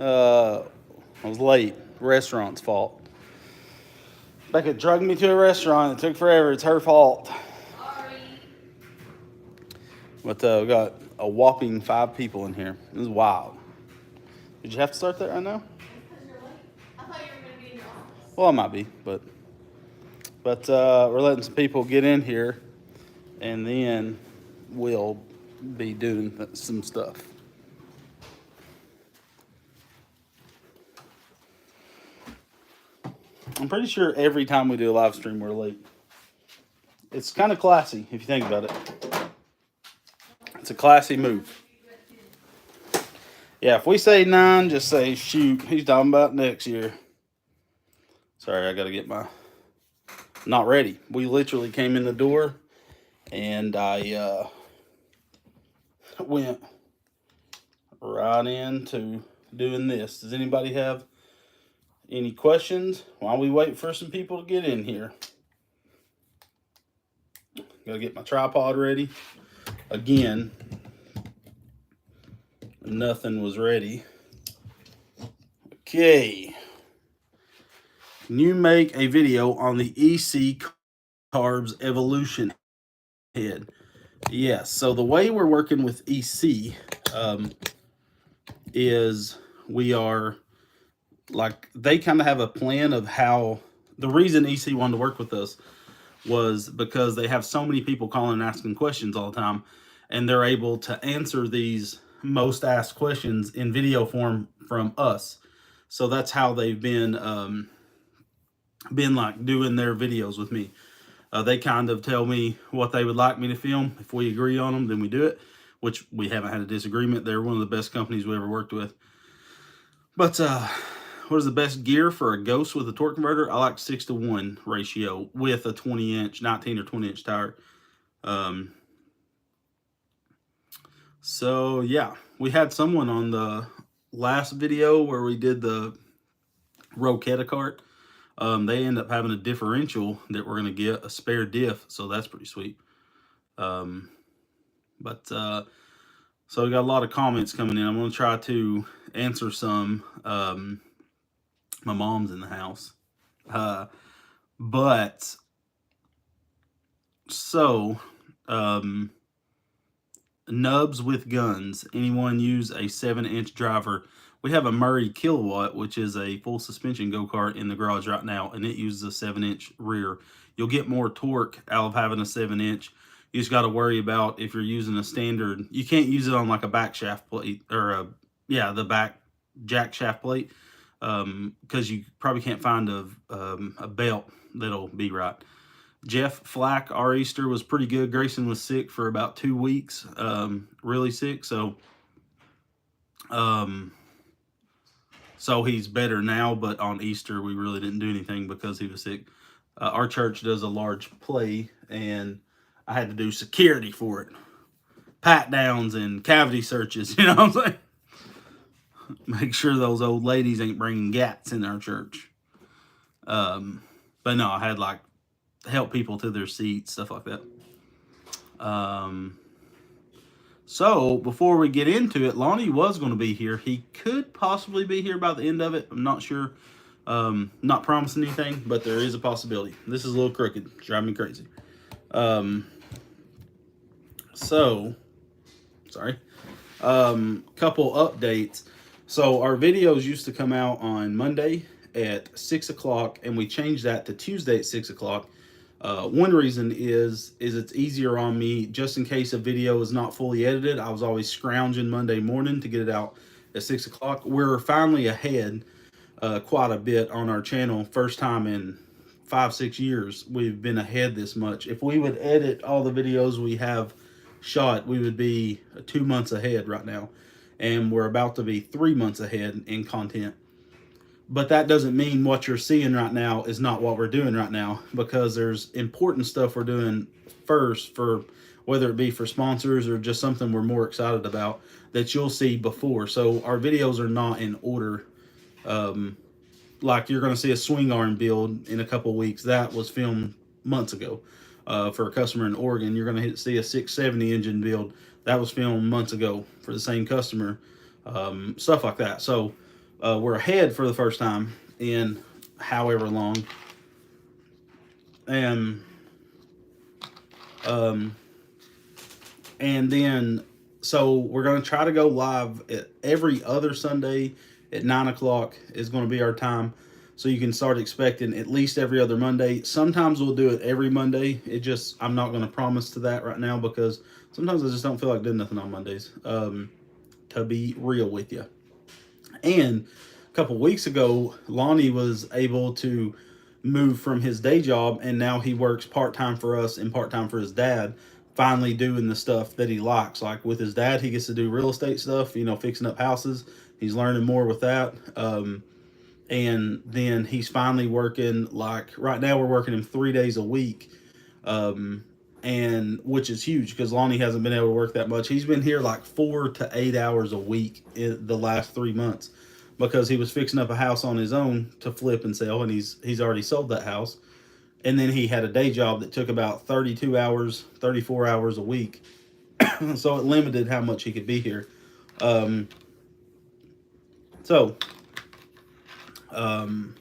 I was late. Restaurant's fault. Becca drugged me to a restaurant. It took forever. It's her fault. But we got a whopping 5 people in here. This is wild. Did you have to start that right now? Well, I might be, but we're letting some people get in here, and then we'll be doing some stuff. I'm pretty sure every time we do a live stream, we're late. It's kind of classy if you think about it. It's a classy move. Yeah, if we say 9, just say, shoot, he's talking about next year. Sorry, I got to get my... Not ready. We literally came in the door, and I went right into doing this. Does anybody have any questions while we wait for some people to get in here? Gotta get my tripod ready. Again, nothing was ready. Okay. Can you make a video on the EC carbs evolution head? Yes. So the way we're working with EC is we are like, they kind of have a plan of how. The reason EC wanted to work with us was because they have so many people calling and asking questions all the time, and they're able to answer these most asked questions in video form from us. So that's how they've been like doing their videos with me. They kind of tell me what they would like me to film. If we agree on them, then we do it, which we haven't had a disagreement. They're one of the best companies we ever worked with. But what is the best gear for a Ghost with a torque converter? I like 6-to-1 ratio with a 20-inch, 19 or 20-inch tire. So yeah, we had someone on the last video where we did the Roketa cart. They end up having a differential that we're going to get, a spare diff, so that's pretty sweet. So we got a lot of comments coming in. I'm going to try to answer some. My mom's in the house. Nubs with guns. Anyone use a 7-inch driver? We have a Murray Kilowatt, which is a full suspension go-kart in the garage right now, and it uses a 7-inch rear. You'll get more torque out of having a 7-inch. You just got to worry about if you're using a standard. You can't use it on like a back shaft plate, or the back jack shaft plate, because you probably can't find a belt that'll be right. Jeff Flack, our Easter was pretty good. Grayson was sick for about 2 weeks, really sick. So he's better now, but on Easter we really didn't do anything because he was sick. Our church does a large play, and I had to do security for it. Pat downs and cavity searches, you know what I'm saying? Make sure those old ladies ain't bringing gats in our church. But no, I had like help people to their seats, stuff like that. So before we get into it, Lonnie was going to be here. He could possibly be here by the end of it. I'm not sure. Not promising anything, but there is a possibility. This is a little crooked. It's driving me crazy. Sorry. Couple updates. So our videos used to come out on Monday at 6 o'clock, and we changed that to Tuesday at 6 o'clock. One reason is it's easier on me, just in case a video is not fully edited. I was always scrounging Monday morning to get it out at 6 o'clock. We're finally ahead quite a bit on our channel. First time in 5-6 years we've been ahead this much. If we would edit all the videos we have shot, we would be 2 months ahead right now, and we're about to be 3 months ahead in content. But that doesn't mean what you're seeing right now is not what we're doing right now, because there's important stuff we're doing first, for whether it be for sponsors or just something we're more excited about, that you'll see before. So our videos are not in order. Like you're going to see a swing arm build in a couple weeks. That was filmed months ago for a customer in Oregon. You're going to see a 670 engine build. That was filmed months ago for the same customer. Stuff like that. So we're ahead for the first time in however long. And um, and then so we're going to try to go live every other Sunday at 9 o'clock is going to be our time. So you can start expecting at least every other Monday. Sometimes we'll do it every Monday. I'm not going to promise to that right now because sometimes I just don't feel like doing nothing on Mondays, to be real with you. And a couple weeks ago, Lonnie was able to move from his day job, and now he works part-time for us and part-time for his dad, finally doing the stuff that he likes. Like with his dad, he gets to do real estate stuff, fixing up houses. He's learning more with that. And then he's finally working, like right now we're working him 3 days a week, and which is huge because Lonnie hasn't been able to work that much. He's been here like 4 to 8 hours a week in the last 3 months because he was fixing up a house on his own to flip and sell, and he's already sold that house. And then he had a day job that took about 32 hours, 34 hours a week, so it limited how much he could be here. Um, so Um,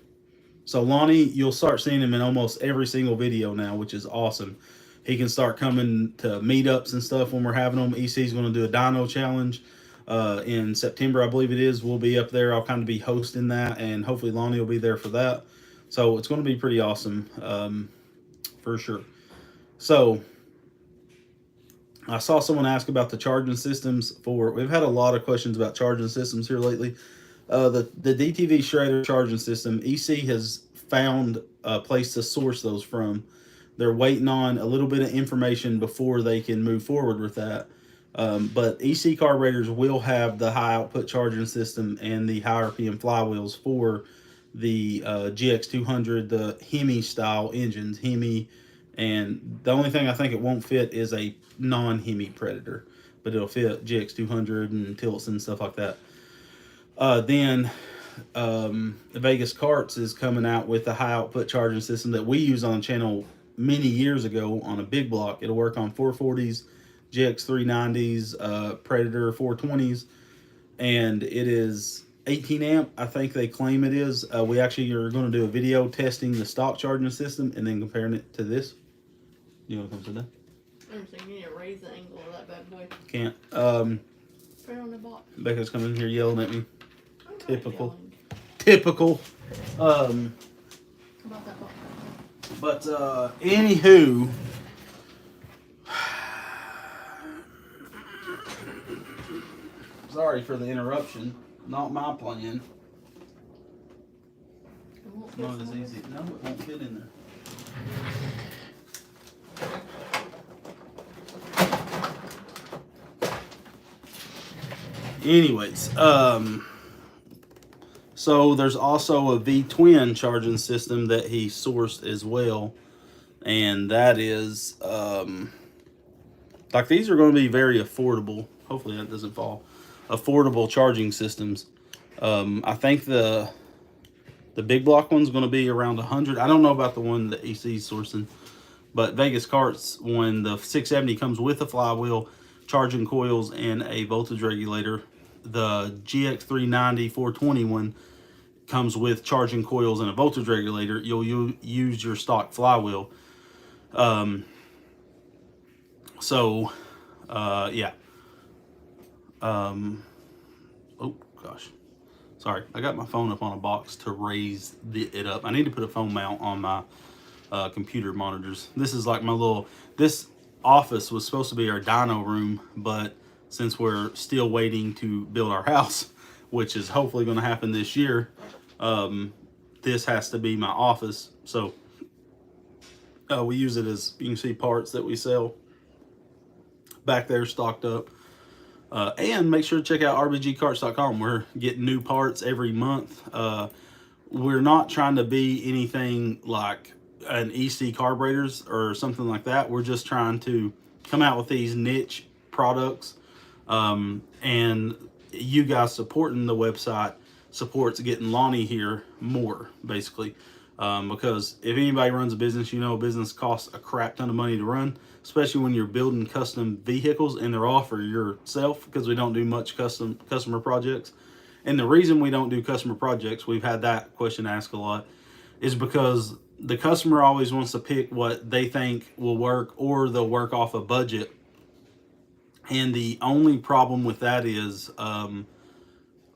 so Lonnie, you'll start seeing him in almost every single video now, which is awesome. He can start coming to meetups and stuff when we're having them. EC's going to do a dyno challenge in September, I believe it is. We'll be up there. I'll kind of be hosting that, and hopefully Lonnie will be there for that. So it's going to be pretty awesome, for sure. So I saw someone ask about the charging systems we've had a lot of questions about charging systems here lately. The DTV Shredder charging system, EC has found a place to source those from. They're waiting on a little bit of information before they can move forward with that. But EC carburetors will have the high output charging system and the high RPM flywheels for the GX200, the Hemi style engines. Hemi, and the only thing I think it won't fit is a non-Hemi Predator, but it'll fit GX200 and Tilts and stuff like that. Then Vegas Karts is coming out with a high output charging system that we use on the channel many years ago on a big block. It'll work on 440s, GX390s, Predator 420s, and it is 18 amp. I think they claim it is. We actually are going to do a video testing the stock charging system and then comparing it to this. You want to come sit down? I'm saying you need to raise the angle of that bad boy. Can't. Put it on the box. Becca's coming in here yelling at me. Typical. Yelling. Typical. About that box. But anywho, sorry for the interruption. Not my plan. It's not as easy. No, it won't fit in there. Anyways, so there's also a V-twin charging system that he sourced as well, and that is like these are going to be very affordable. Hopefully that doesn't fall. Affordable charging systems. I think the big block one's going to be around 100. I don't know about the one that EC's sourcing, but Vegas Karts, when the 670 comes with a flywheel, charging coils, and a voltage regulator. The GX390 421 comes with charging coils and a voltage regulator. You'll use your stock flywheel. Yeah. Oh gosh, sorry. I got my phone up on a box to raise it up. I need to put a phone mount on my computer monitors. This is like my this office was supposed to be our dyno room, but since we're still waiting to build our house, which is hopefully going to happen this year, this has to be my office. So we use it as, you can see parts that we sell back there stocked up. And make sure to check out rbgcarts.com. We're getting new parts every month. We're not trying to be anything like an EC carburetors or something like that. We're just trying to come out with these niche products, and you guys supporting the website supports getting Lonnie here more, basically, because if anybody runs a business, a business costs a crap ton of money to run, especially when you're building custom vehicles, and they're all for yourself, because we don't do much customer projects. And the reason we don't do customer projects, we've had that question asked a lot, is because the customer always wants to pick what they think will work, or they'll work off a budget. And the only problem with that is a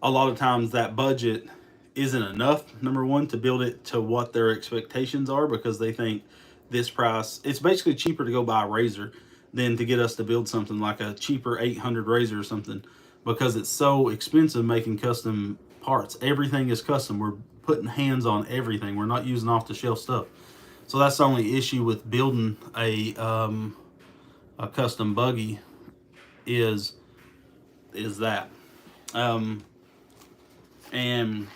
lot of times that budget isn't enough, number one, to build it to what their expectations are, because they think this price, it's basically cheaper to go buy a razor than to get us to build something like a cheaper 800 razor or something, because it's so expensive making custom parts. Everything is custom. We're putting hands on everything. We're not using off the shelf stuff. So that's the only issue with building a custom buggy is that. And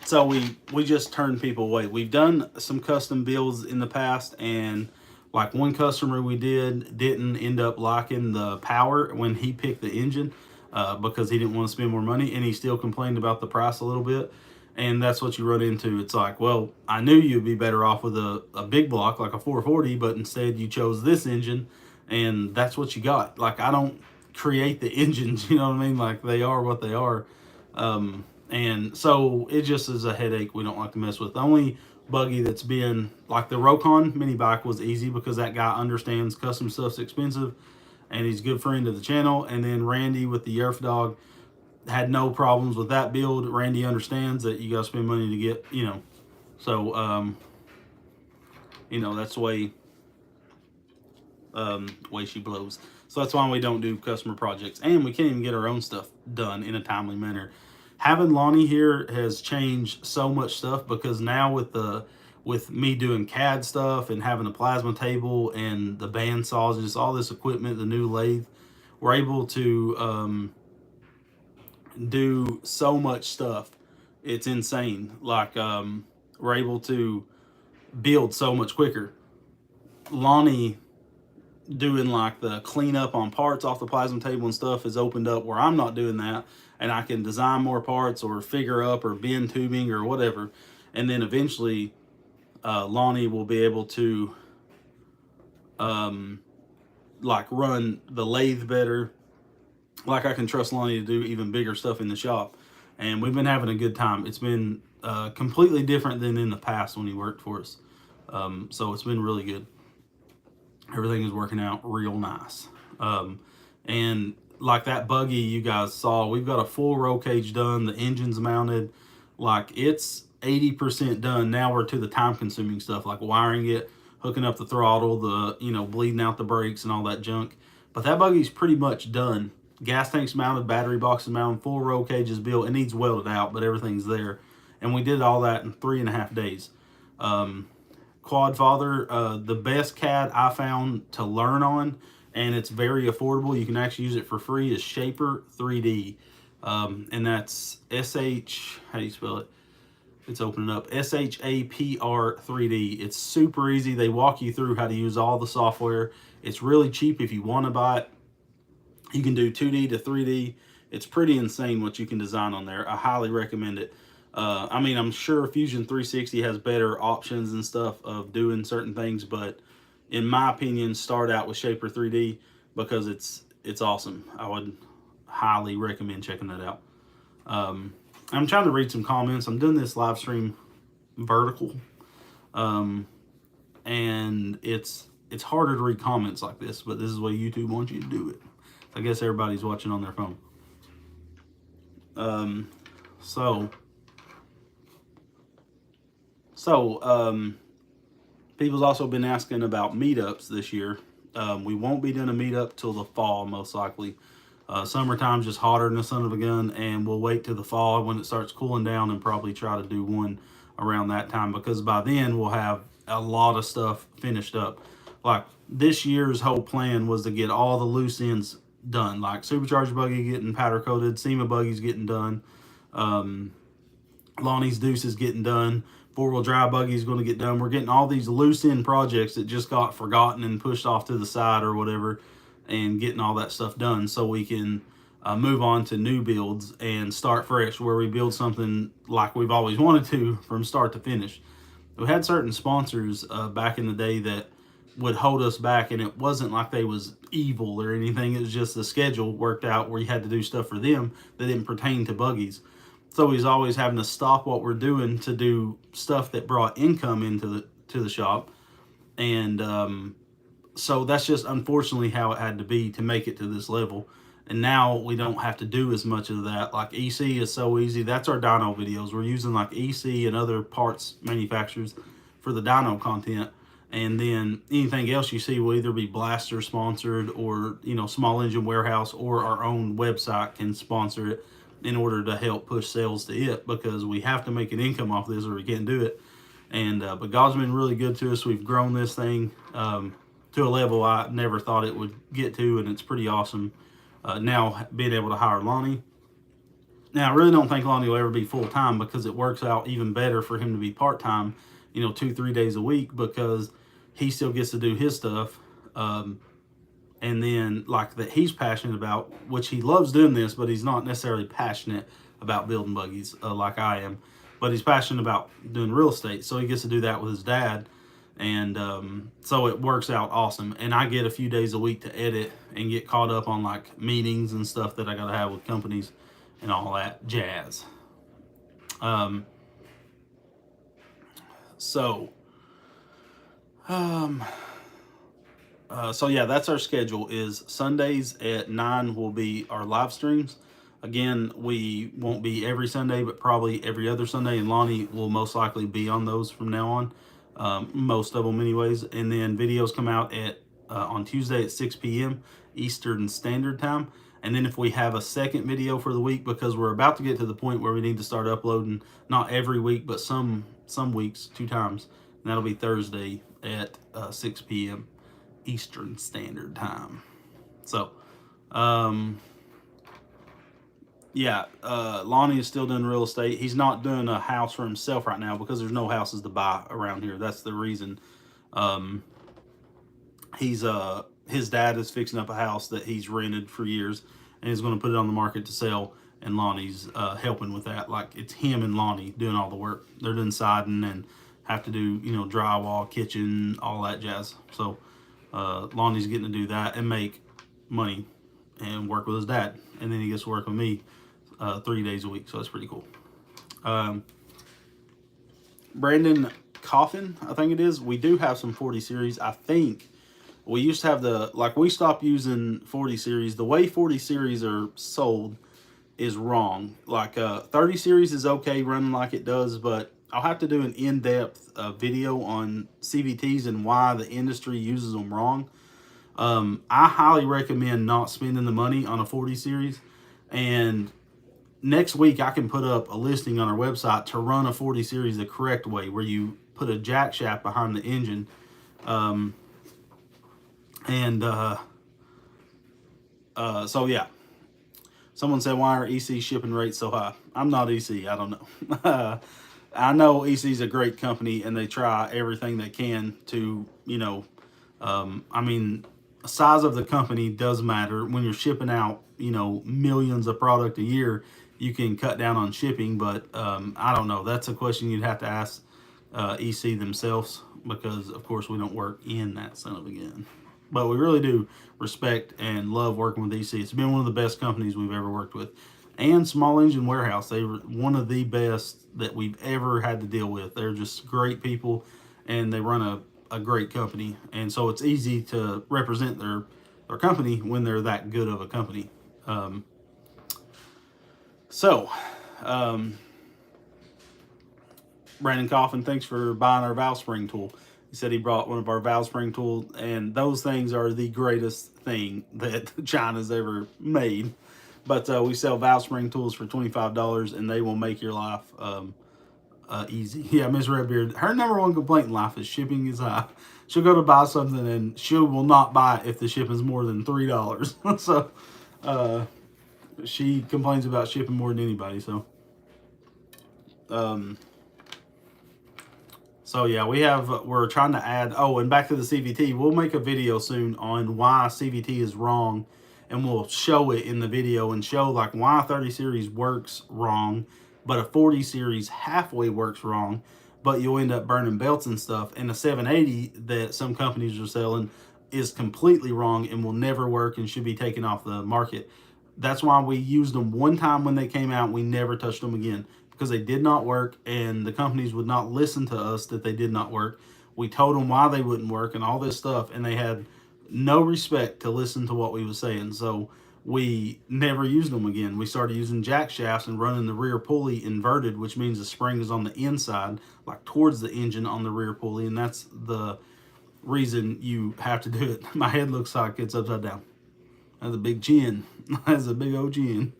so we just turn people away. We've done some custom builds in the past, and like one customer we didn't end up liking the power when he picked the engine, because he didn't want to spend more money, and he still complained about the price a little bit. And that's what you run into. It's like, well, I knew you'd be better off with a big block like a 440, but instead you chose this engine, and that's what you got. Like, I don't create the engines, you know what I mean? Like, they are what they are. And so it just is a headache we don't like to mess with. The only buggy that's been, like the Rokon mini bike was easy because that guy understands custom stuff's expensive, and he's a good friend of the channel. And then Randy with the Yerf Dog had no problems with that build. Randy understands that you got to spend money to get, so, that's the way she blows. So that's why we don't do customer projects, and we can't even get our own stuff done in a timely manner. Having Lonnie here has changed so much stuff, because now with me doing CAD stuff and having a plasma table and the band saws and just all this equipment, the new lathe, we're able to do so much stuff. It's insane. Like, we're able to build so much quicker. Lonnie doing like the cleanup on parts off the plasma table and stuff has opened up where I'm not doing that, and I can design more parts or figure up or bend tubing or whatever. And then eventually Lonnie will be able to like run the lathe better. Like, I can trust Lonnie to do even bigger stuff in the shop, and we've been having a good time. It's been completely different than in the past when he worked for us. So it's been really good. Everything is working out real nice. And like that buggy you guys saw, we've got a full roll cage done. The engine's mounted. Like, it's 80% done. Now we're to the time consuming stuff, like wiring it, hooking up the throttle, the, bleeding out the brakes and all that junk. But that buggy's pretty much done. Gas tank's mounted, battery box is mounted, full roll cage is built. It needs welded out, but everything's there. And we did all that in 3.5 days. Quad Father, the best CAD I found to learn on, and it's very affordable, you can actually use it for free, is Shaper 3D. And that's how do you spell it? It's opening up, SHAPR 3D. It's super easy. They walk you through how to use all the software. It's really cheap if you want to buy it. You can do 2D to 3D. It's pretty insane what you can design on there. I highly recommend it. I'm sure Fusion 360 has better options and stuff of doing certain things, but in my opinion, start out with Shaper 3D because it's awesome. I would highly recommend checking that out. I'm trying to read some comments. I'm doing this live stream vertical, and it's harder to read comments like this, but this is the way YouTube wants you to do it. I guess everybody's watching on their phone. People's also been asking about meetups this year. We won't be doing a meetup till the fall, most likely. Summertime's just hotter than the son of a gun, and we'll wait till the fall when it starts cooling down and probably try to do one around that time, because by then we'll have a lot of stuff finished up. Like, this year's whole plan was to get all the loose ends done, like supercharger buggy getting powder coated, SEMA buggy's getting done, Lonnie's Deuce is getting done, four-wheel drive buggy is going to get done. We're getting all these loose end projects that just got forgotten and pushed off to the side or whatever, and getting all that stuff done so we can move on to new builds and start fresh, where we build something like we've always wanted to from start to finish. We had certain sponsors back in the day that would hold us back, and it wasn't like they was evil or anything. It was just the schedule worked out where you had to do stuff for them that didn't pertain to buggies. So he's always having to stop what we're doing to do stuff that brought income into the shop, and so that's just unfortunately how it had to be to make it to this level. And now we don't have to do as much of that. Like EC is so easy. That's our dyno videos. We're using like EC and other parts manufacturers for the dyno content. And then anything else you see will either be Blaster sponsored, or Small Engine Warehouse or our own website can sponsor it in order to help push sales to it, because we have to make an income off this or we can't do it. And but God's been really good to us. We've grown this thing to a level I never thought it would get to, and it's pretty awesome. Now being able to hire Lonnie. Now I really don't think Lonnie will ever be full time, because it works out even better for him to be part time, 2-3 days a week, because he still gets to do his stuff. And then like that he's passionate about, which he loves doing this, but he's not necessarily passionate about building buggies like I am. But he's passionate about doing real estate, so he gets to do that with his dad. And so it works out awesome. And I get a few days a week to edit and get caught up on like meetings and stuff that I got to have with companies and all that jazz. So yeah, that's our schedule. Is Sundays at 9 will be our live streams. Again, we won't be every Sunday, but probably every other Sunday, and Lonnie will most likely be on those from now on. Most of them anyways. And then videos come out on Tuesday at 6 p.m. Eastern Standard Time. And then if we have a second video for the week, because we're about to get to the point where we need to start uploading, not every week, but some weeks 2 times. And that'll be Thursday at 6 p.m. Eastern Standard Time. So, yeah, Lonnie is still doing real estate. He's not doing a house for himself right now because there's no houses to buy around here. That's the reason. His dad is fixing up a house that he's rented for years, and he's going to put it on the market to sell. And Lonnie's helping with that. Like, it's him and Lonnie doing all the work. They're doing siding and have to do drywall, kitchen, all that jazz. So Lonnie's getting to do that and make money and work with his dad, and then he gets to work with me 3 days a week. So that's pretty cool. Brandon Coffin, I think it is. We do have some 40 series. I think we used to have we stopped using 40 series. The way 40 series are sold is wrong. 30 series is okay running like it does, but I'll have to do an in-depth video on CVTs and why the industry uses them wrong. I highly recommend not spending the money on a 40 series. And next week I can put up a listing on our website to run a 40 series the correct way, where you put a jack shaft behind the engine. So yeah. Someone said, why are EC shipping rates so high? I'm not EC. I don't know. I know EC is a great company, and they try everything they can to, the size of the company does matter. When you're shipping out, millions of product a year, you can cut down on shipping. But I don't know. That's a question you'd have to ask EC themselves, because, of course, we don't work in that son of a gun. But we really do respect and love working with EC. It's been one of the best companies we've ever worked with. And Small Engine Warehouse, they were one of the best that we've ever had to deal with. They're just great people, and they run a great company. And so it's easy to represent their company when they're that good of a company. Brandon Coffin, thanks for buying our valve spring tool. He said he brought one of our valve spring tools, and those things are the greatest thing that China's ever made. But we sell valve spring tools for $25, and they will make your life easy. Yeah, Miss Redbeard, her number one complaint in life is shipping is high. She'll go to buy something, and she will not buy it if the shipping's more than $3. So she complains about shipping more than anybody. So So yeah, we're trying to add, and back to the CVT, we'll make a video soon on why CVT is wrong, and we'll show it in the video and show why a 30 series works wrong, but a 40 series halfway works wrong, but you'll end up burning belts and stuff. And the 780 that some companies are selling is completely wrong and will never work and should be taken off the market. That's why we used them one time when they came out. We never touched them again because they did not work, and the companies would not listen to us that they did not work. We told them why they wouldn't work and all this stuff, and they had no respect to listen to what we was saying. So we never used them again. We started using jack shafts and running the rear pulley inverted, which means the spring is on the inside, like towards the engine on the rear pulley, and that's the reason you have to do it. My head looks like it's upside down. That's a big chin. That's a big old chin.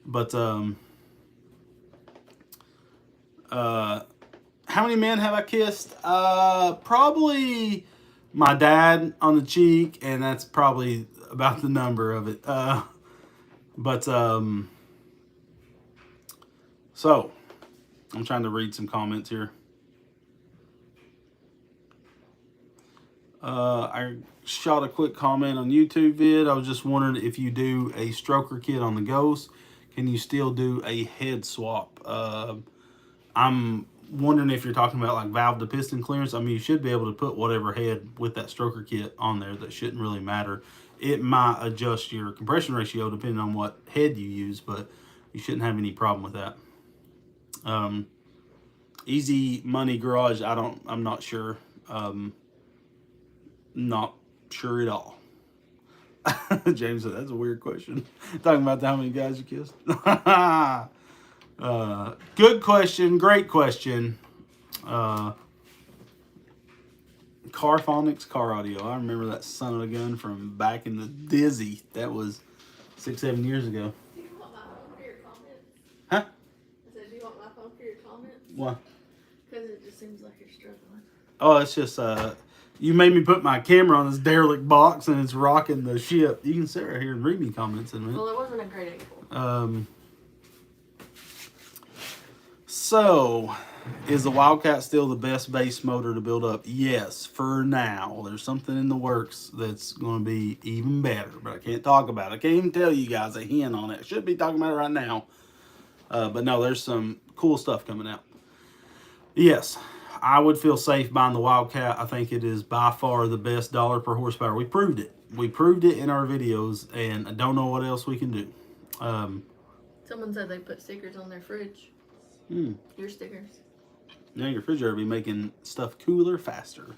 But how many men have I kissed? Probably my dad on the cheek, and that's probably about the number of it. So I'm trying to read some comments here. I shot a quick comment on YouTube vid. I was just wondering if you do a stroker kit on the Ghost, can you still do a head swap? I'm wondering if you're talking about like valve to piston clearance. I mean, you should be able to put whatever head with that stroker kit on there. That shouldn't really matter. It might adjust your compression ratio depending on what head you use, but you shouldn't have any problem with that. Easy Money Garage, I'm not sure. Not sure at all. James said, that's a weird question. Talking about how many guys you kissed. Good question. Great question. Carphonics car audio. I remember that son of a gun from back in the Dizzy. That was 6-7 years ago. Do you want my phone for your comments? Huh? I said, do you want my phone for your comments? Why? Because it just seems like you're struggling. Oh, it's just you made me put my camera on this derelict box and it's rocking the ship. You can sit right here and read me comments in a minute. Well, it wasn't a great angle. So, is the Wildcat still the best base motor to build up? Yes, for now. There's something in the works that's going to be even better, but I can't talk about it. I can't even tell you guys a hint on it. I should be talking about it right now. But no, there's some cool stuff coming out. Yes, I would feel safe buying the Wildcat. I think it is by far the best dollar per horsepower. We proved it. We proved it in our videos, and I don't know what else we can do. Someone said they put stickers on their fridge. Your stickers. Now your refrigerator will be making stuff cooler faster.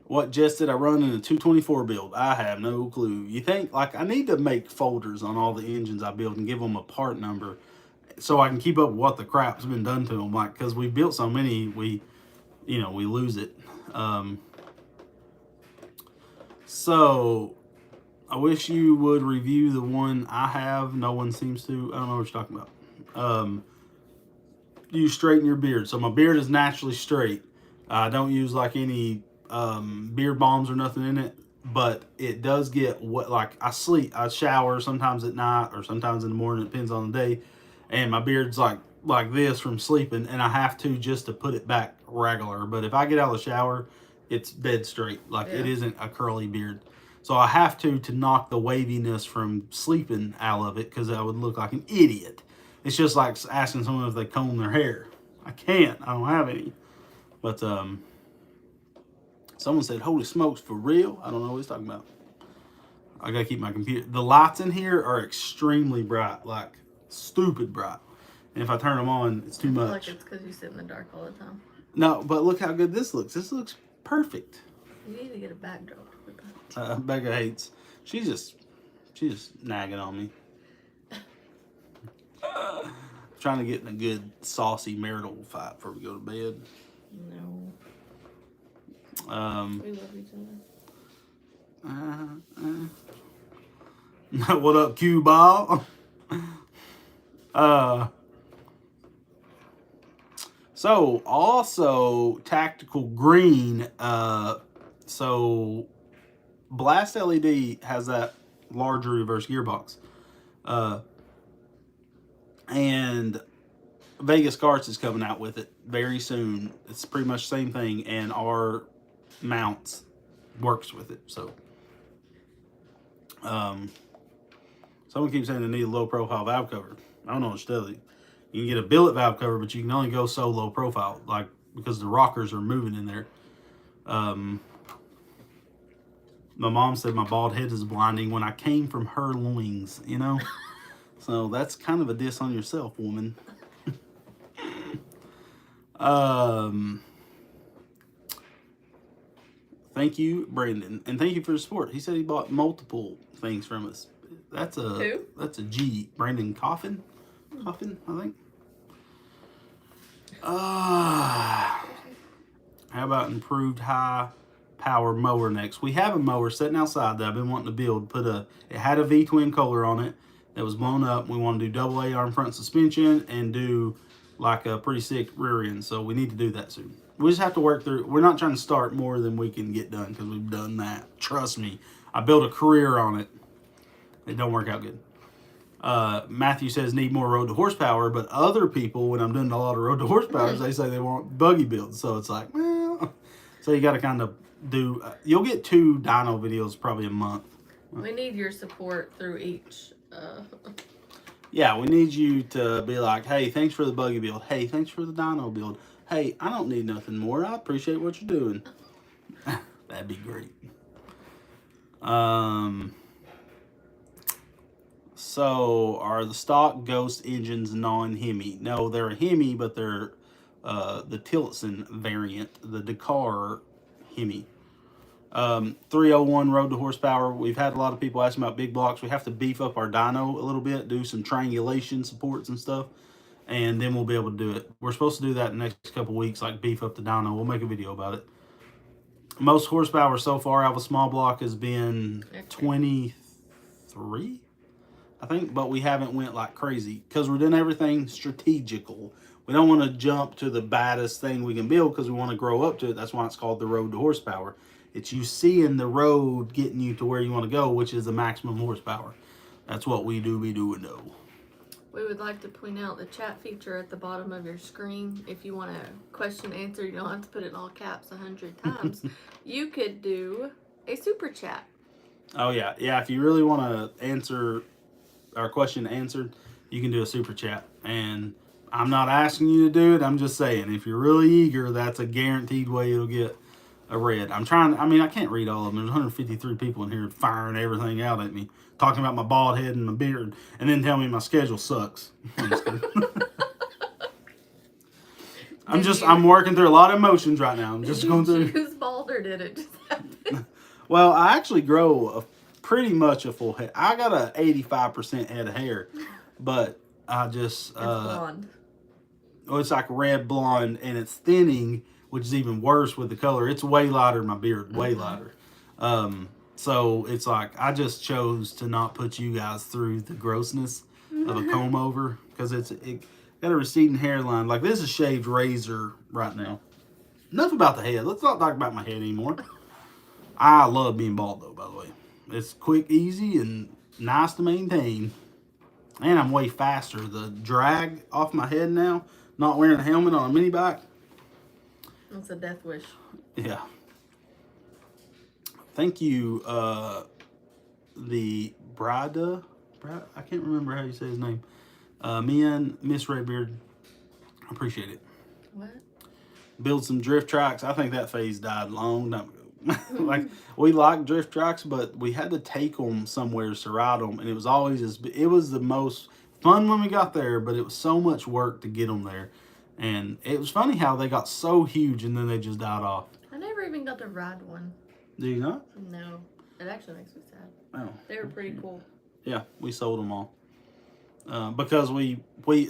What jets did I run in a 224 build? I have no clue. You think, like, I need to make folders on all the engines I build and give them a part number so I can keep up with what the crap's been done to them. Like, because we built so many, we lose it. So I wish you would review the one I have. No one seems to. I don't know what you're talking about. You straighten your beard. So my beard is naturally straight. I don't use like any beard balms or nothing in it, but it does get what, like I shower sometimes at night or sometimes in the morning. It depends on the day. And my beard's like this from sleeping, and I have to just to put it back regular. But if I get out of the shower, it's dead straight. Like it isn't a curly beard. So I have to knock the waviness from sleeping out of it because I would look like an idiot. It's just like asking someone if they comb their hair. I can't. I don't have any. But someone said, holy smokes, for real? I don't know what he's talking about. I gotta keep my computer. The lights in here are extremely bright, like stupid bright. And if I turn them on, it's too much. Like it's because you sit in the dark all the time. No, but look how good this looks. This looks perfect. You need to get a backdrop. Becca hates. She's just nagging on me. Trying to get in a good saucy marital fight before we go to bed. No. We love each other. What up, Q Ball? So also Tactical Green. So Blast LED has that larger reverse gearbox. And Vegas Karts is coming out with it very soon. It's pretty much the same thing, and our mounts works with it. So someone keeps saying they need a low profile valve cover. I don't know what to tell you. You can get a billet valve cover, but you can only go so low profile, like because the rockers are moving in there. My mom said my bald head is blinding when I came from her loins, you know? So that's kind of a diss on yourself, woman. Thank you, Brandon, and thank you for the support. He said he bought multiple things from us. That's a G. Brandon Coffin, I think. How about improved high power mower next? We have a mower sitting outside that I've been wanting to build. It had a V-twin Kohler on it that was blown up. We want to do double A arm front suspension and do like a pretty sick rear end. So we need to do that soon. We just have to work through. We're not trying to start more than we can get done because we've done that. Trust me, I built a career on it. It don't work out good. Matthew says need more road to horsepower, but other people, when I'm doing a lot of road to horsepower, they say they want buggy builds. So it's like, well, so you got to kind of do. You'll get 2 dyno videos probably a month. We need your support through each. Yeah, we need you to be like, hey, thanks for the buggy build. Hey, thanks for the dyno build. Hey, I don't need nothing more. I appreciate what you're doing. That'd be great. So, are the stock Ghost engines non-Hemi? No, they're a Hemi, but they're the Tillotson variant, the Dakar Hemi. 301 road to horsepower. We've had a lot of people asking about big blocks. We have to beef up our dyno a little bit, do some triangulation supports and stuff, and then we'll be able to do it. We're supposed to do that in the next couple weeks, like beef up the dyno. We'll make a video about it. Most horsepower so far out of a small block has been 23, I think, but we haven't went like crazy because we're doing everything strategical. We don't want to jump to the baddest thing we can build because we want to grow up to it. That's why it's called the road to horsepower. It's you seeing the road getting you to where you want to go, which is the maximum horsepower. That's what we do and know. We would like to point out the chat feature at the bottom of your screen. If you want a question answered, you don't have to put it in all caps 100 times. You could do a super chat. Oh, yeah. Yeah, if you really want to answer our question answered, you can do a super chat. And I'm not asking you to do it. I'm just saying, if you're really eager, that's a guaranteed way it'll get a read. I can't read all of them. There's 153 people in here firing everything out at me, talking about my bald head and my beard, and then telling me my schedule sucks. I'm working through a lot of emotions right now. I'm just going through. Did you choose bald or did it just happen? Well, I actually grow pretty much a full head. I got a 85% head of hair, but I just... It's blonde. Oh, it's like red blonde, and it's thinning, which is even worse with the color. It's way lighter than my beard, way lighter. So it's like I just chose to not put you guys through the grossness of a comb over because it got a receding hairline. Like this is shaved razor right now. Enough about the head. Let's not talk about my head anymore. I love being bald though, by the way. It's quick, easy, and nice to maintain. And I'm way faster. The drag off my head now, not wearing a helmet on a mini bike. That's a death wish. Yeah. Thank you, the Brada. I can't remember how you say his name. Me and Miss Redbeard. Appreciate it. What? Build some drift tracks. I think that phase died long time ago. Like we like drift tracks, but we had to take them somewhere to ride them, and it was always it was the most fun when we got there, but it was so much work to get them there. And it was funny how they got so huge and then they just died off. I never even got to ride one. Do you not? No. It actually makes me sad. Oh. They were pretty cool. Yeah, we sold them all. Because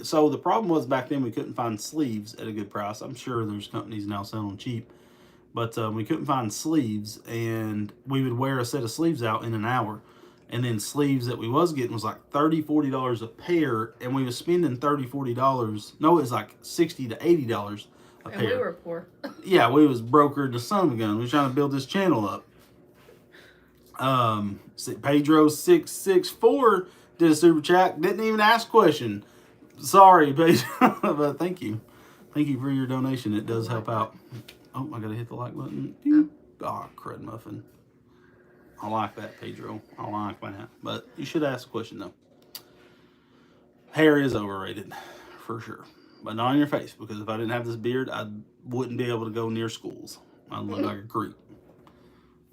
so the problem was back then we couldn't find sleeves at a good price. I'm sure there's companies now selling them cheap. But we couldn't find sleeves, and we would wear a set of sleeves out in an hour. And then sleeves that we was getting was like $30, $40 a pair, and we was spending $30, $40. No, it was like $60 to $80 a pair. And we were poor. Yeah, we was brokered to son of a gun. We was trying to build this channel up. Pedro 664 did a super chat. Didn't even ask a question. Sorry, Pedro, but thank you. Thank you for your donation. It does help out. Oh, I gotta hit the like button. Oh, crud muffin. I like that, Pedro. I like that. But you should ask a question, though. Hair is overrated. for sure. But not on your face, because if I didn't have this beard, I wouldn't be able to go near schools. I'd look like a creep.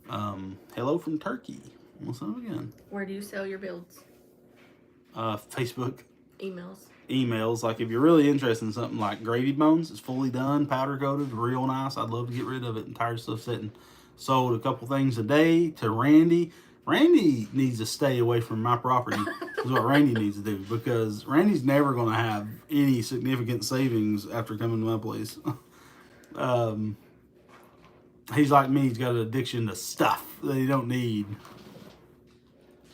Hello from Turkey. What's up again? Where do you sell your builds? Facebook. Emails. Like if you're really interested in something like gravy bones, it's fully done, powder coated, real nice. I'd love to get rid of it and tired of stuff sitting. Sold a couple things a day to Randy. Randy needs to stay away from my property is what Randy needs to do, because Randy's never going to have any significant savings after coming to my place. He's like me. He's got an addiction to stuff that he don't need.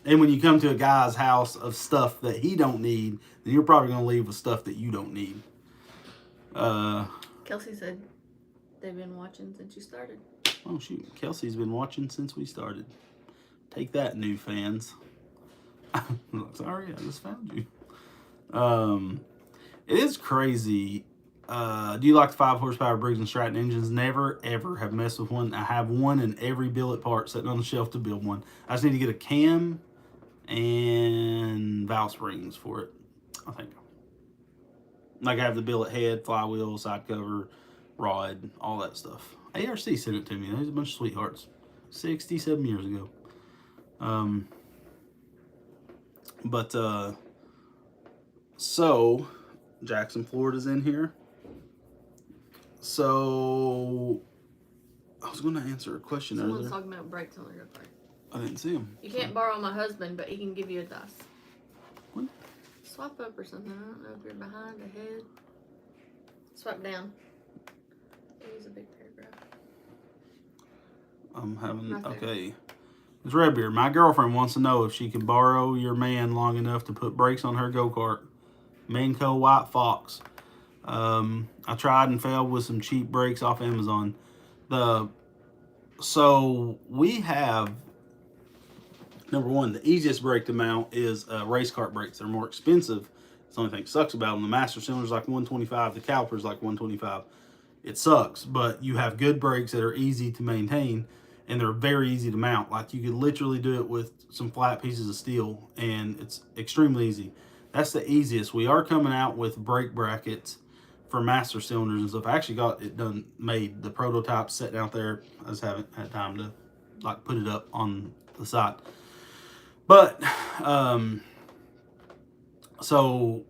And when you come to a guy's house of stuff that he don't need, then you're probably going to leave with stuff that you don't need. Kelsey said they've been watching since you started. Oh, shoot. Kelsey's been watching since we started. Take that, new fans. Sorry, I just found you. It is crazy. Do you like the 5 horsepower Briggs and Stratton engines? Never, ever have messed with one. I have one in every billet part sitting on the shelf to build one. I just need to get a cam and valve springs for it, I think. Like I have the billet head, flywheel, side cover, rod, all that stuff. ARC sent it to me. There's a bunch of sweethearts. 67 years ago. So Jackson, Florida's in here. So I was going to answer a question earlier. Someone's talking about brakes on the go-kart. I didn't see him. You can't borrow my husband, but he can give you a dice. What? Swap up or something. I don't know if you're behind, ahead. Swipe down. It was a big paragraph. I'm having, Right there. okay. It's Redbeard. My girlfriend wants to know if she can borrow your man long enough to put brakes on her go-kart. Manco White Fox. I tried and failed with some cheap brakes off Amazon. So we have, number one, the easiest brake to mount is race kart brakes. They're more expensive. It's the only thing that sucks about them. The master cylinder's like 125. The caliper's like 125. It sucks, but you have good brakes that are easy to maintain, and they're very easy to mount. Like you could literally do it with some flat pieces of steel, and it's extremely easy. That's the easiest. We are coming out with brake brackets for master cylinders and stuff. I actually got it done, made. The prototype sitting out there. I just haven't had time to like put it up on the site. But so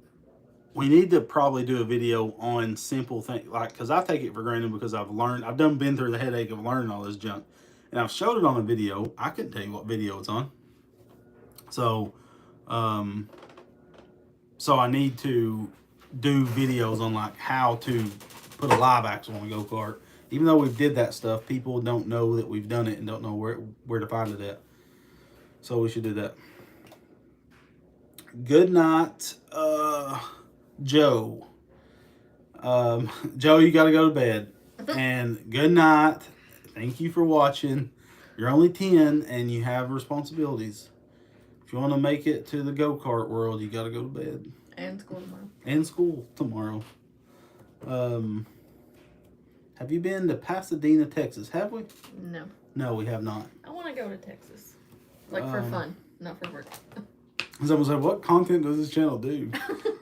we need to probably do a video on simple things, like, because I take it for granted because I've been through the headache of learning all this junk, and I've showed it on a video. I couldn't tell you what video it's on. So I need to do videos on like how to put a live axle on a go-kart. Even though we did that stuff, people don't know that we've done it and don't know where to find it at. So we should do that. Good night, Joe. Joe, you got to go to bed. And good night. Thank you for watching. You're only 10 and you have responsibilities. If you want to make it to the go-kart world, you got to go to bed. And school tomorrow. And school tomorrow. Have you been to Pasadena, Texas? Have we? No. No, we have not. I want to go to Texas. Like for fun, not for work. Someone said, what content does this channel do?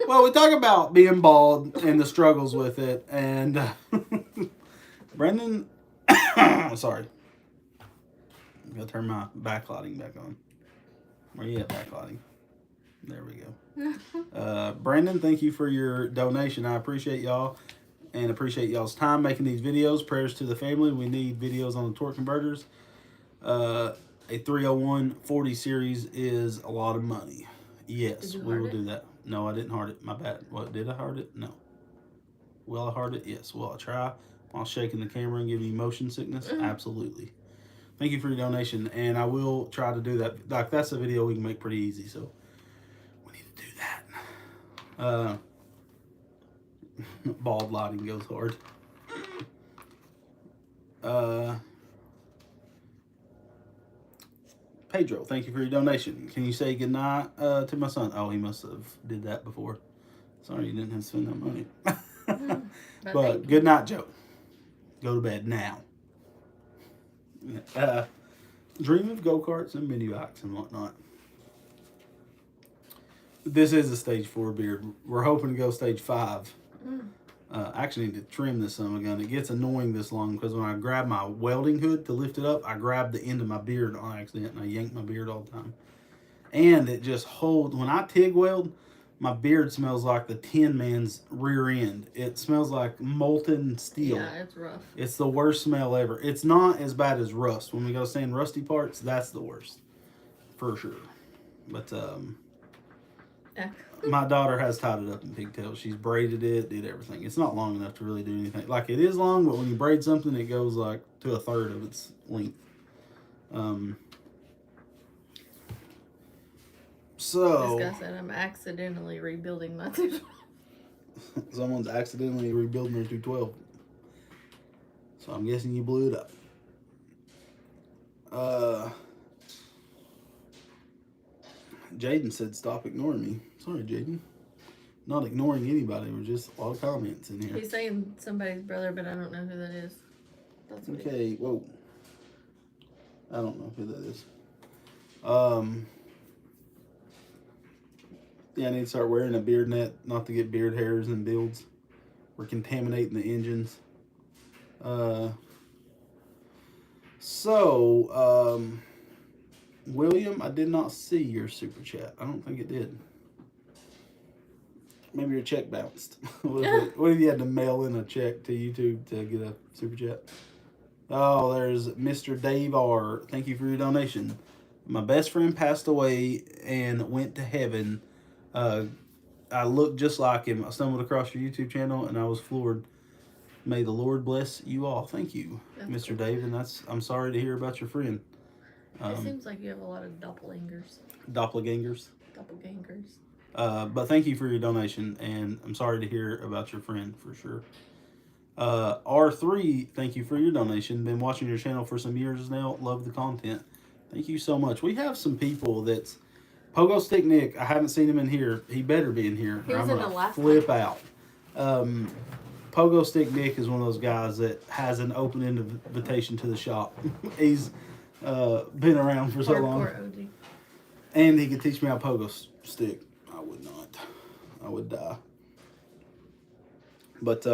Well, we talk about being bald and the struggles with it. And Brendan, sorry. I'm going to turn my backlighting back on. Where you at, backlighting? There we go. Brandon, thank you for your donation. I appreciate y'all and appreciate y'all's time making these videos. Prayers to the family. We need videos on the torque converters. A 301/40 series is a lot of money. Yes, we will do that. No, I didn't hard it. My bad. What, did I hard it? No. Will I hard it? Yes. Will I try while shaking the camera and giving you motion sickness? Absolutely. Thank you for your donation, and I will try to do that. Like, that's a video we can make pretty easy, so we need to do that. Bald lighting goes hard. Pedro, thank you for your donation. Can you say goodnight to my son? Oh, he must have did that before. Sorry you didn't have to spend that money. But good night, Joe. Go to bed now. Dream of go-karts and mini bikes and whatnot. This is a stage 4 beard. We're hoping to go stage 5. Mm. I actually need to trim this son of a gun. It gets annoying this long because when I grab my welding hood to lift it up, I grab the end of my beard on accident and I yank my beard all the time. And it just holds. When I TIG weld, my beard smells like the Tin Man's rear end. It smells like molten steel. Yeah, it's rough. It's the worst smell ever. It's not as bad as rust. When we go sand rusty parts, that's the worst. For sure. But, Yeah. my daughter has tied it up in pigtails. She's braided it, did everything. It's not long enough to really do anything. Like, it is long, but when you braid something, it goes like to a third of its length. So This guy said I'm accidentally rebuilding my 212. Someone's accidentally rebuilding their 212. So I'm guessing you blew it up. Jaden said stop ignoring me. Sorry, Jaden. Not ignoring anybody. We're just a lot of comments in here. He's saying somebody's brother, but I don't know who that is. That's what Okay, whoa. I don't know who that is. Yeah, I need to start wearing a beard net, not to get beard hairs and builds. We're contaminating the engines. William, I did not see your super chat. I don't think it did. Maybe your check bounced. What if you had to mail in a check to YouTube to get a super chat? Oh, there's Mr. Dave R. Thank you for your donation. My best friend passed away and went to heaven. I looked just like him. I stumbled across your YouTube channel and I was floored. May the Lord bless you all. Thank you, That's Mr. cool. Dave. And I'm sorry to hear about your friend. It seems like you have a lot of doppelgangers. Doppelgangers. But thank you for your donation, and I'm sorry to hear about your friend for sure. R3, thank you for your donation. Been watching your channel for some years now. Love the content. Thank you so much. We have some people that's Pogo Stick Nick. I haven't seen him in here. He better be in here. He was in the gonna last flip out. Pogo Stick Nick is one of those guys that has an open invitation to the shop. He's been around for so long. OG. And he could teach me how pogo stick. I would not. I would die. But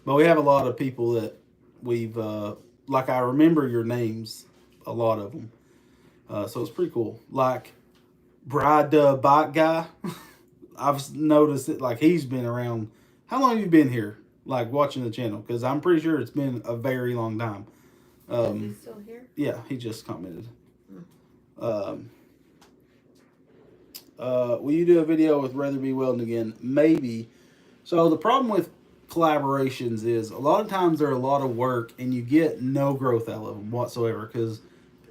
we have a lot of people that we've like. I remember your names, a lot of them. So it's pretty cool. Like Bride Bike Guy. I've noticed it. Like he's been around. How long have you been here? Like watching the channel? Because I'm pretty sure it's been a very long time. Is he still here? Yeah, he just commented. Will you do a video with Rather Be Welding again? Maybe. So the problem with collaborations is a lot of times they're a lot of work and you get no growth out of them whatsoever. Because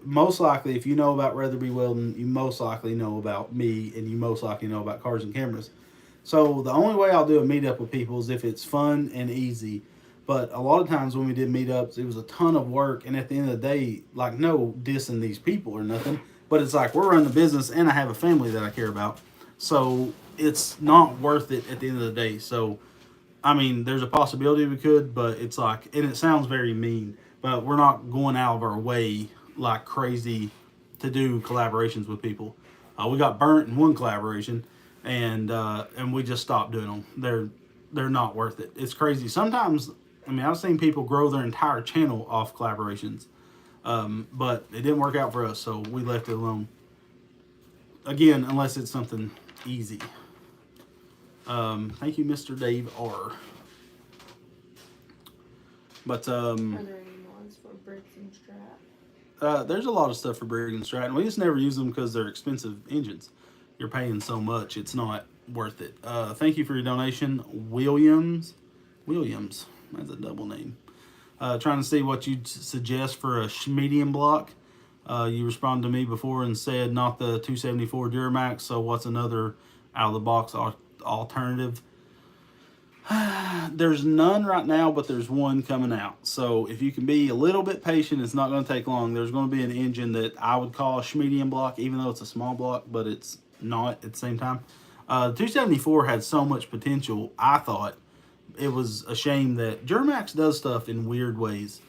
most likely, if you know about Rather Be Welding, you most likely know about me and you most likely know about cars and cameras. So the only way I'll do a meetup with people is if it's fun and easy. But a lot of times when we did meetups, it was a ton of work. And at the end of the day, like, no dissing these people or nothing. But it's like, we're running the business and I have a family that I care about. So it's not worth it at the end of the day. So, I mean, there's a possibility we could, but it's like, and it sounds very mean, but we're not going out of our way like crazy to do collaborations with people. We got burnt in one collaboration and we just stopped doing them. They're not worth it. It's crazy. Sometimes, I mean, I've seen people grow their entire channel off collaborations, but it didn't work out for us, so we left it alone. Again, unless it's something easy. Thank you, Mr. Dave R. But Are there any ones for bricks and strap? there's a lot of stuff for Briggs and Stratton. We just never use them because they're expensive engines. You're paying so much, it's not worth it. Thank you for your donation, Williams. That's a double name. Trying to see what you'd suggest for a medium block. You responded to me before and said not the 274 Duramax. So what's another out of the box alternative? There's none right now, but there's one coming out. So if you can be a little bit patient, it's not going to take long. There's going to be an engine that I would call a medium block, even though it's a small block, but it's not at the same time. The 274 had so much potential, I thought. It was a shame that Duramax does stuff in weird ways.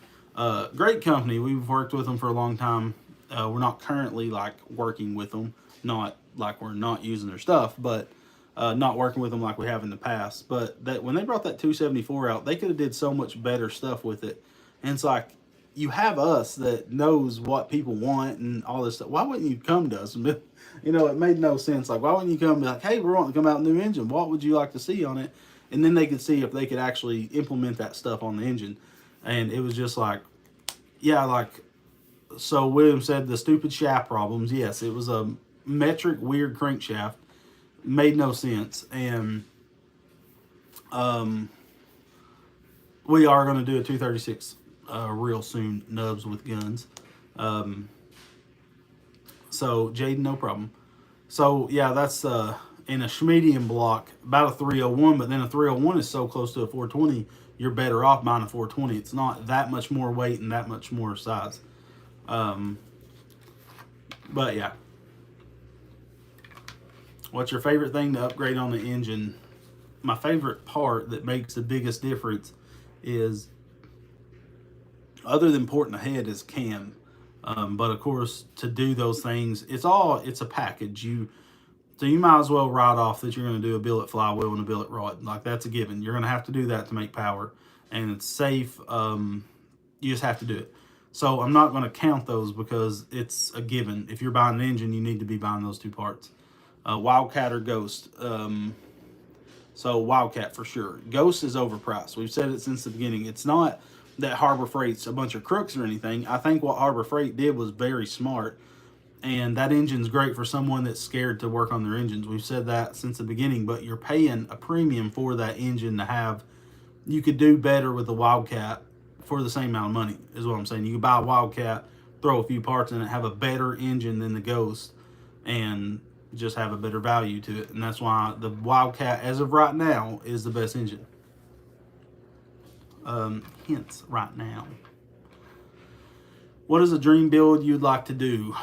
Great company. We've worked with them for a long time. We're not currently like working with them, not like we're not using their stuff, but not working with them like we have in the past. But that when they brought that 274 out, they could have did so much better stuff with it. And it's like, you have us that knows what people want and all this stuff. Why wouldn't you come to us? You know, it made no sense. Like, why wouldn't you come and be like, hey, we're wanting to come out with a new engine. What would you like to see on it? And then they could see if they could actually implement that stuff on the engine. And it was just like, yeah, like, so William said the stupid shaft problems. Yes, it was a metric weird crankshaft. Made no sense. And we are going to do a 236 real soon, nubs with guns. So Jaden, no problem. So yeah, that's in a Schmedium block about a 301, but then a 301 is so close to a 420, you're better off buying a 420. It's not that much more weight and that much more size. But yeah. What's your favorite thing to upgrade on the engine? My favorite part that makes the biggest difference is, other than porting ahead, is cam. But of course, to do those things, it's a package. So you might as well write off that you're going to do a billet flywheel and a billet rod. Like, that's a given. You're going to have to do that to make power, and it's safe. You just have to do it. So I'm not going to count those because it's a given. If you're buying an engine, you need to be buying those two parts. Wildcat or Ghost. So Wildcat for sure. Ghost is overpriced. We've said it since the beginning. It's not that Harbor Freight's a bunch of crooks or anything. I think what Harbor Freight did was very smart. And that engine's great for someone that's scared to work on their engines. We've said that since the beginning, but you're paying a premium for that engine to have. You could do better with the Wildcat for the same amount of money, is what I'm saying. You could buy a Wildcat, throw a few parts in it, have a better engine than the Ghost, and just have a better value to it. And that's why the Wildcat, as of right now, is the best engine. Hence, right now. What is a dream build you'd like to do?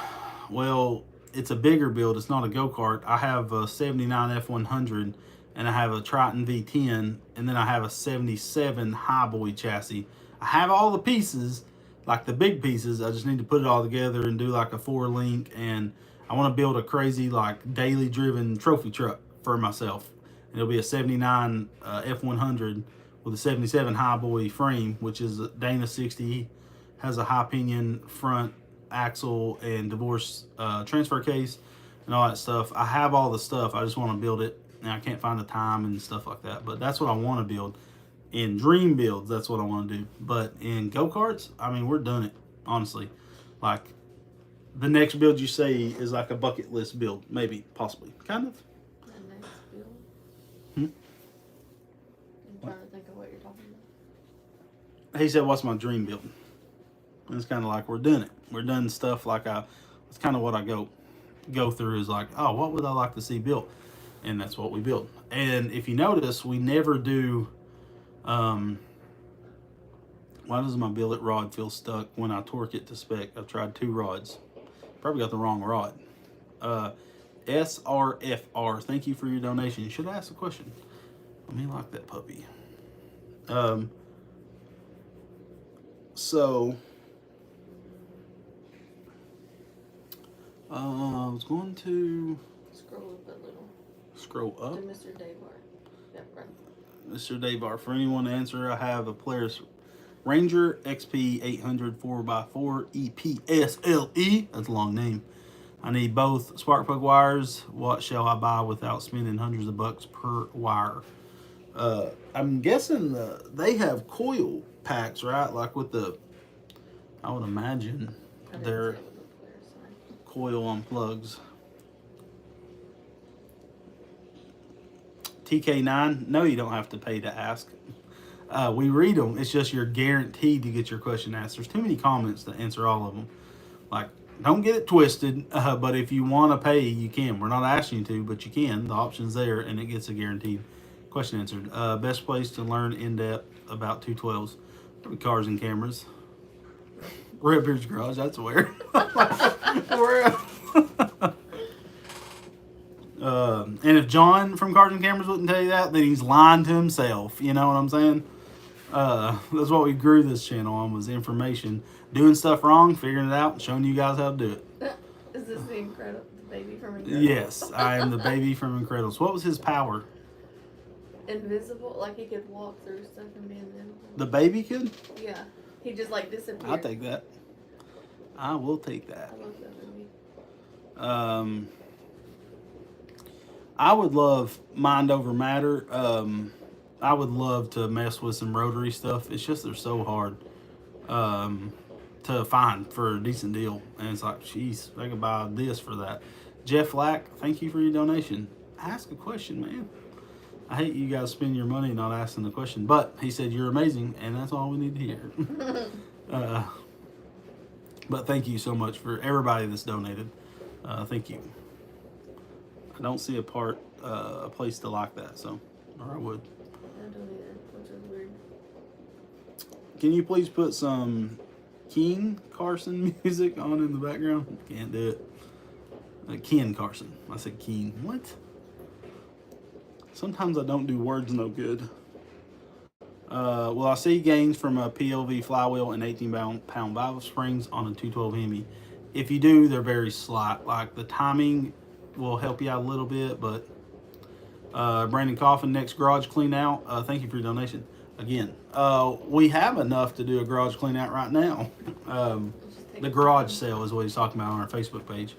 Well, it's a bigger build. It's not a go-kart. I have a 79 F100, and I have a Triton V10, and then I have a 77 Highboy chassis. I have all the pieces, like the big pieces. I just need to put it all together and do like a 4-link, and I want to build a crazy, like, daily driven trophy truck for myself. And it'll be a 79 F100 with a 77 Highboy frame, which is a Dana 60. Has a high pinion front axle and divorce transfer case and all that stuff. I have all the stuff. I just want to build it, and I can't find the time and stuff like that. But that's what I want to build. In dream builds, that's what I want to do. But in go-karts, I mean, we're done it, honestly. Like, the next build you say is like a bucket list build, maybe, possibly, kind of. The next build? I'm trying to think of what you're talking about. He said, what's my dream build? And it's kind of like, we're doing it. We're doing stuff like it's kind of what I go through is like, oh, what would I like to see built? And that's what we build. And if you notice, we never do, why does my billet rod feel stuck when I torque it to spec? I've tried 2 rods. Probably got the wrong rod. SRFR, thank you for your donation. You should ask a question. Let me lock that puppy. So I was going to Scroll up a little. Scroll up. To Mr. Davar. Yep, right. Mr. Davar, for anyone to answer, I have a Polaris Ranger XP 800 4x4 EPSLE. That's a long name. I need both spark plug wires. What shall I buy without spending hundreds of bucks per wire? I'm guessing they have coil packs, right? Like with the, I would imagine they're coil on plugs. TK9, no, you don't have to pay to ask. We read them. It's just you're guaranteed to get your question asked. There's too many comments to answer all of them. Like, don't get it twisted, but if you want to pay, you can. We're not asking you to, but you can. The option's there, and it gets a guaranteed question answered. Best place to learn in-depth about 212s. Cars and cameras. Redbeard's Garage, that's where. Where? And if John from Cars and Cameras wouldn't tell you that, then he's lying to himself. You know what I'm saying? That's what we grew this channel on, was information. Doing stuff wrong, figuring it out, and showing you guys how to do it. Is this the baby from Incredibles. Yes, I am the baby from Incredibles. What was his power? Invisible, like he could walk through stuff and be invisible. The baby could? Yeah, he just like disappeared. I'll take that. I will take that. I love that movie. I would love Mind Over Matter. I would love to mess with some rotary stuff. It's just they're so hard to find for a decent deal. And it's like, geez, I could buy this for that. Jeff Lack, thank you for your donation. Ask a question, man. I hate you guys spend your money not asking the question. But he said you're amazing, and that's all we need to hear. But thank you so much for everybody that's donated. Thank you. I don't see a place to like that, so, or I would. I don't either, which is weird. Can you please put some Ken Carson music on in the background? Can't do it. Ken Carson. I said Keen. What? Sometimes I don't do words no good. Will I see gains from a PLV flywheel and 18-pound valve springs on a 212 Hemi? If you do, they're very slight. Like the timing will help you out a little bit, but Brandon Coffin, next garage clean out. Thank you for your donation. Again, we have enough to do a garage clean out right now. The garage sale is what he's talking about on our Facebook page.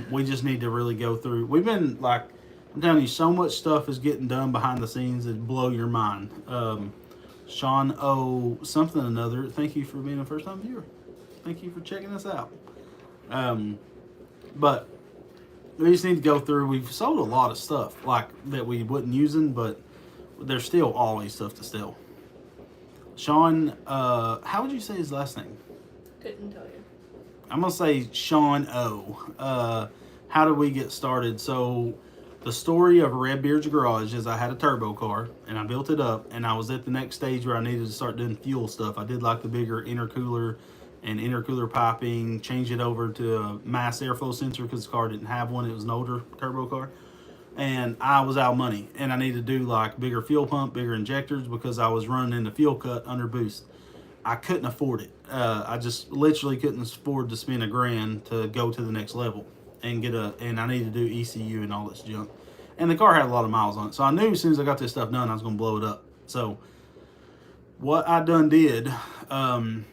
We just need to really go through. We've been like, I'm telling you, so much stuff is getting done behind the scenes that blow your mind. Sean O. something or another, thank you for being a first-time viewer. Thank you for checking us out. But we just need to go through. We've sold a lot of stuff like that we wasn't using, but there's still always stuff to sell. Sean, how would you say his last name? Couldn't tell you. I'm going to say Sean O. How did we get started? So the story of Redbeard's Garage is I had a turbo car and I built it up, and I was at the next stage where I needed to start doing fuel stuff. I did like the bigger intercooler and intercooler piping, changed it over to a mass airflow sensor because the car didn't have one. It was an older turbo car. And I was out of money, and I needed to do like bigger fuel pump, bigger injectors because I was running into fuel cut under boost. I couldn't afford it. I just literally couldn't afford to spend $1,000 to go to the next level and and I needed to do ECU and all this junk. And the car had a lot of miles on it. So I knew as soon as I got this stuff done, I was going to blow it up. So what I done did, I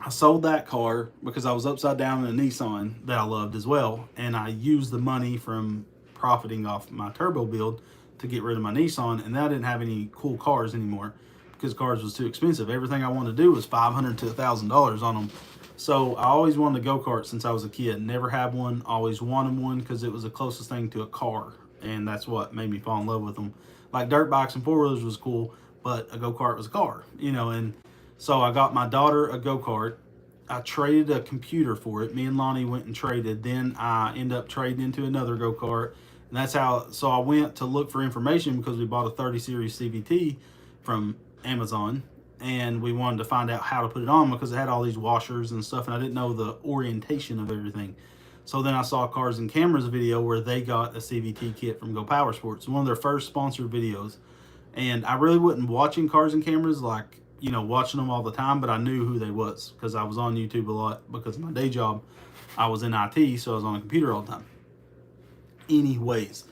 sold that car because I was upside down in a Nissan that I loved as well. And I used the money from profiting off my turbo build to get rid of my Nissan. And I didn't have any cool cars anymore because cars was too expensive. Everything I wanted to do was $500 to $1,000 on them. So I always wanted a go-kart since I was a kid. Never had one, always wanted one because it was the closest thing to a car. And that's what made me fall in love with them. Like dirt bikes and four-wheelers was cool, but a go-kart was a car, you know. And so I got my daughter a go-kart. I traded a computer for it. Me and Lonnie went and traded. Then I ended up trading into another go-kart. And that's how, so I went to look for information because we bought a 30 series CVT from Amazon. And we wanted to find out how to put it on because it had all these washers and stuff. And I didn't know the orientation of everything. So then I saw Cars and Cameras video where they got a CVT kit from Go Power Sports, one of their first sponsored videos. And I really wasn't watching Cars and Cameras, like, you know, watching them all the time, but I knew who they was because I was on YouTube a lot because of my day job. I was in IT, so I was on a computer all the time. Anyways,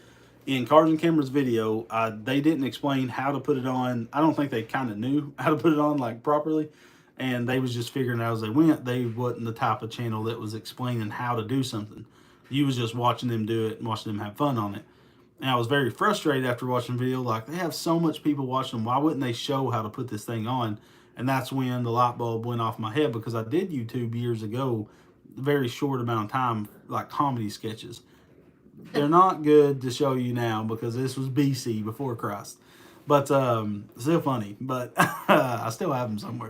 in Cars and Cameras video, they didn't explain how to put it on. I don't think they kind of knew how to put it on like properly. And they was just figuring it out as they went. They wasn't the type of channel that was explaining how to do something. You was just watching them do it and watching them have fun on it. And I was very frustrated after watching the video. Like, they have so much people watching them. Why wouldn't they show how to put this thing on? And that's when the light bulb went off my head because I did YouTube years ago, a very short amount of time, like comedy sketches. They're not good to show you now because this was BC, before Christ. But still funny. But I still have them somewhere.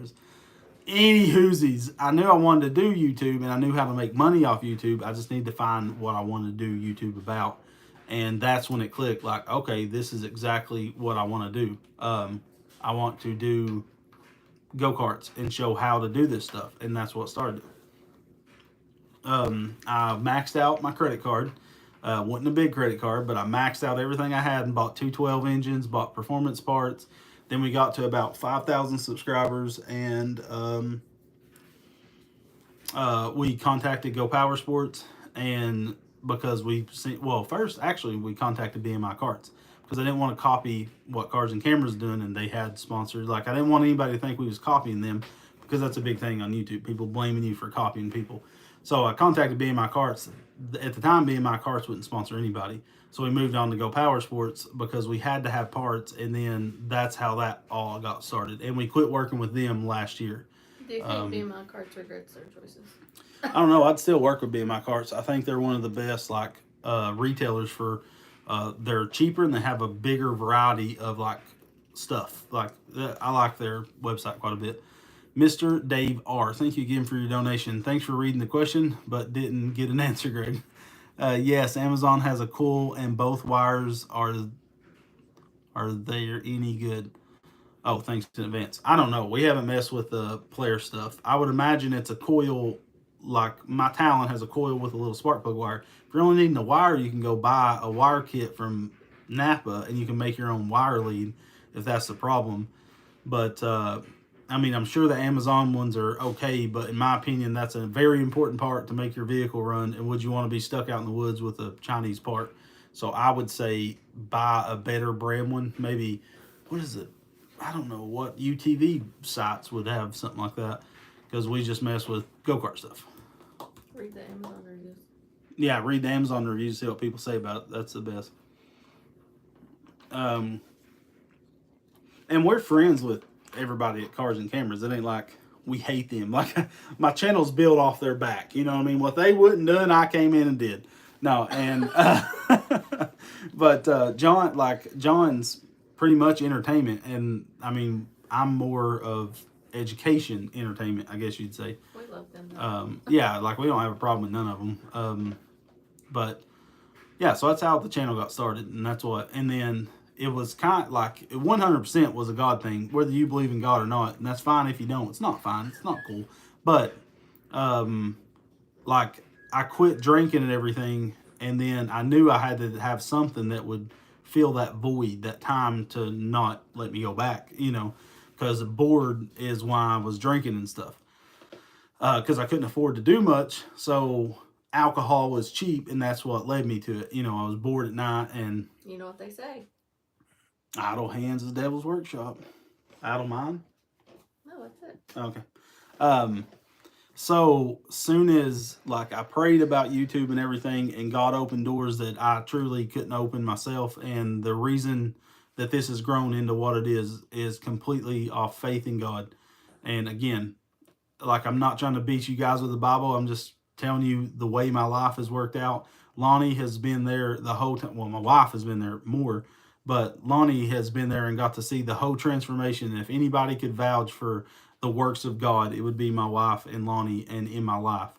Any hoosies, I knew I wanted to do YouTube and I knew how to make money off YouTube. I just need to find what I want to do YouTube about. And that's when it clicked, like, okay, this is exactly what I want to do. I want to do go-karts and show how to do this stuff. And that's what started. I maxed out my credit card. Wasn't a big credit card, but I maxed out everything I had and bought 212 engines, bought performance parts. Then we got to about 5,000 subscribers, and we contacted Go Power Sports, and because we see, well, first actually we contacted BMI Carts because I didn't want to copy what Cars and Cameras doing, and they had sponsors. Like, I didn't want anybody to think we was copying them, because that's a big thing on YouTube, people blaming you for copying people. So I contacted BMI Carts. At the time, BMI Carts wouldn't sponsor anybody, so we moved on to Go Power Sports because we had to have parts, and then that's how that all got started. And we quit working with them last year. Do you think BMI Carts regrets their choices? I don't know. I'd still work with BMI Carts. I think they're one of the best retailers for. They're cheaper and they have a bigger variety of stuff. I like their website quite a bit. Mr. Dave R. Thank you again for your donation. Thanks for reading the question, but didn't get an answer, Greg. Yes, Amazon has a coil, and both wires are they any good? Oh, thanks in advance. I don't know. We haven't messed with the player stuff. I would imagine it's a coil. Like, my Talon has a coil with a little spark plug wire. If you're only needing a wire, you can go buy a wire kit from Napa, and you can make your own wire lead if that's the problem. But I mean, I'm sure the Amazon ones are okay, but in my opinion, that's a very important part to make your vehicle run. And would you want to be stuck out in the woods with a Chinese part? So I would say buy a better brand one. Maybe, what is it? I don't know what UTV sites would have something like that, because we just mess with go-kart stuff. Read the Amazon reviews. Yeah, read the Amazon reviews, see what people say about it. That's the best. And we're friends with everybody at Cars and Cameras. It ain't like we hate them. Like, my channel's built off their back. You know what I mean? What they wouldn't done, I came in and did. No, and but John's pretty much entertainment, and I mean, I'm more of education entertainment, I guess you'd say. We love them. Yeah, like, we don't have a problem with none of them. But yeah, so that's how the channel got started, and that's what. And then it was kind of like 100% was a God thing, whether you believe in God or not, and that's fine if you don't. It's not fine. It's not cool. But like, I quit drinking and everything, and then I knew I had to have something that would fill that void, that time to not let me go back, because bored is why I was drinking and stuff. Because I couldn't afford to do much, so alcohol was cheap, and that's what led me to it. I was bored at night, and you know what they say. Idle hands is the devil's workshop. Idle mind? No, that's it. Okay. So soon as I prayed about YouTube and everything, and God opened doors that I truly couldn't open myself, and the reason that this has grown into what it is completely off faith in God. And again, I'm not trying to beat you guys with the Bible. I'm just telling you the way my life has worked out. Lonnie has been there the whole time. Well, my wife has been there more, but Lonnie has been there and got to see the whole transformation. And if anybody could vouch for the works of God, it would be my wife and Lonnie, and in my life.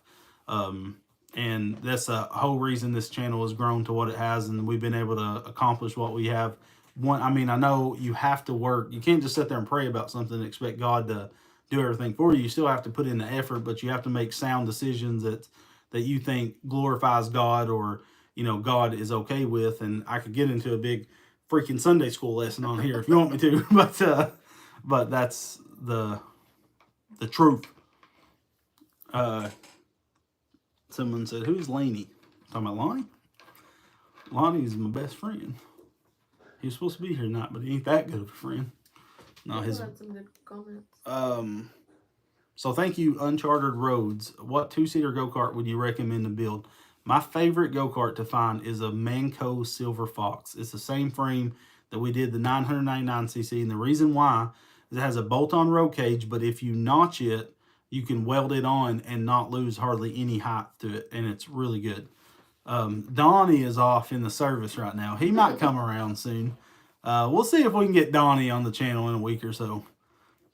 And that's the whole reason this channel has grown to what it has, and we've been able to accomplish what we have. I know you have to work. You can't just sit there and pray about something and expect God to do everything for you. You still have to put in the effort, but you have to make sound decisions that you think glorifies God, or God is okay with. And I could get into a big freaking Sunday school lesson on here if you want me to, but that's the truth. Someone said, "Who's Laney?" Talking about Lonnie. Lonnie's my best friend. He was supposed to be here tonight, but he ain't that good of a friend. No, Had some good comments. So thank you, Uncharted Roads. What two-seater go-kart would you recommend to build? My favorite go-kart to find is a Manco Silver Fox. It's the same frame that we did the 999cc, and the reason why is it has a bolt-on roll cage, but if you notch it, you can weld it on and not lose hardly any height to it, and it's really good. Donnie is off in the service right now. He might come around soon. We'll see if we can get Donnie on the channel in a week or so.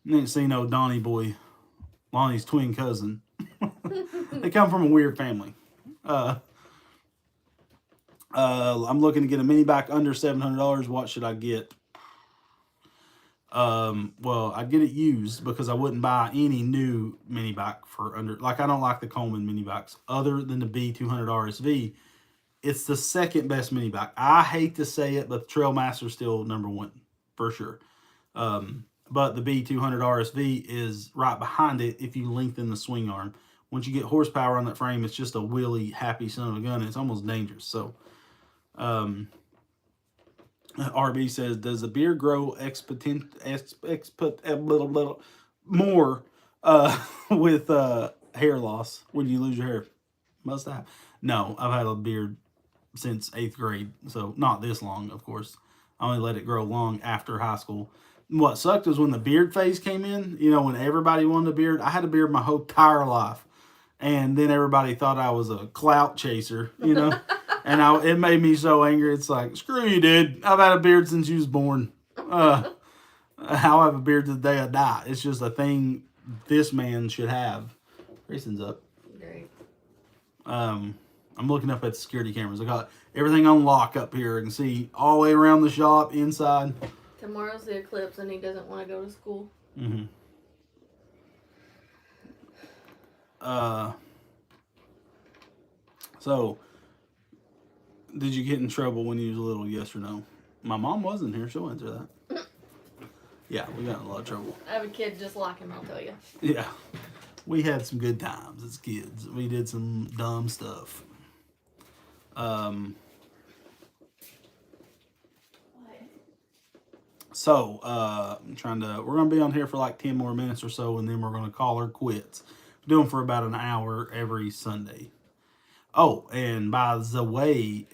You ain't seen no Donnie boy, Lonnie's twin cousin. They come from a weird family. I'm looking to get a mini bike under $700. What should I get? Well, I'd get it used, because I wouldn't buy any new mini bike for under, I don't like the Coleman mini bikes other than the B200 RSV. It's the second best mini bike. I hate to say it, but the Trailmaster's still number one for sure. But the B200 RSV is right behind it if you lengthen the swing arm, once you get horsepower on that frame, it's just a wheelie, happy son of a gun. It's almost dangerous. So, RB says, does the beard grow more with hair loss when you lose your hair? Must have. No, I've had a beard since 8th grade, so not this long, of course. I only let it grow long after high school. What sucked was when the beard phase came in, when everybody wanted a beard. I had a beard my whole entire life. And then everybody thought I was a clout chaser, and it made me so angry. It's like, screw you, dude. I've had a beard since you was born. I'll have a beard to the day I die. It's just a thing this man should have. Grayson's up. Great. I'm looking up at the security cameras. I got everything on lock up here. I can see all the way around the shop, inside. Tomorrow's the eclipse, and he doesn't want to go to school. Mm-hmm. So, did you get in trouble when you was little, yes or no? My mom wasn't here. She'll answer that. Yeah, we got in a lot of trouble. I have a kid just like him, I'll tell you. Yeah. We had some good times as kids. We did some dumb stuff. So, we're going to be on here for like 10 more minutes or so, and then we're going to call her quits. We're doing for about an hour every Sunday. Oh, and by the way,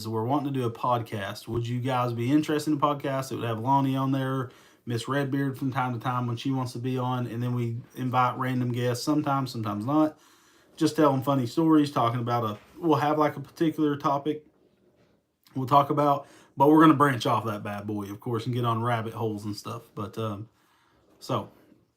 we're wanting to do a podcast. Would you guys be interested in a podcast? It would have Lonnie on there, Miss Redbeard from time to time when she wants to be on, and then we invite random guests sometimes not. Just tell them funny stories, talking about we'll have like a particular topic we'll talk about, but we're going to branch off that bad boy, of course, and get on rabbit holes and stuff. But, so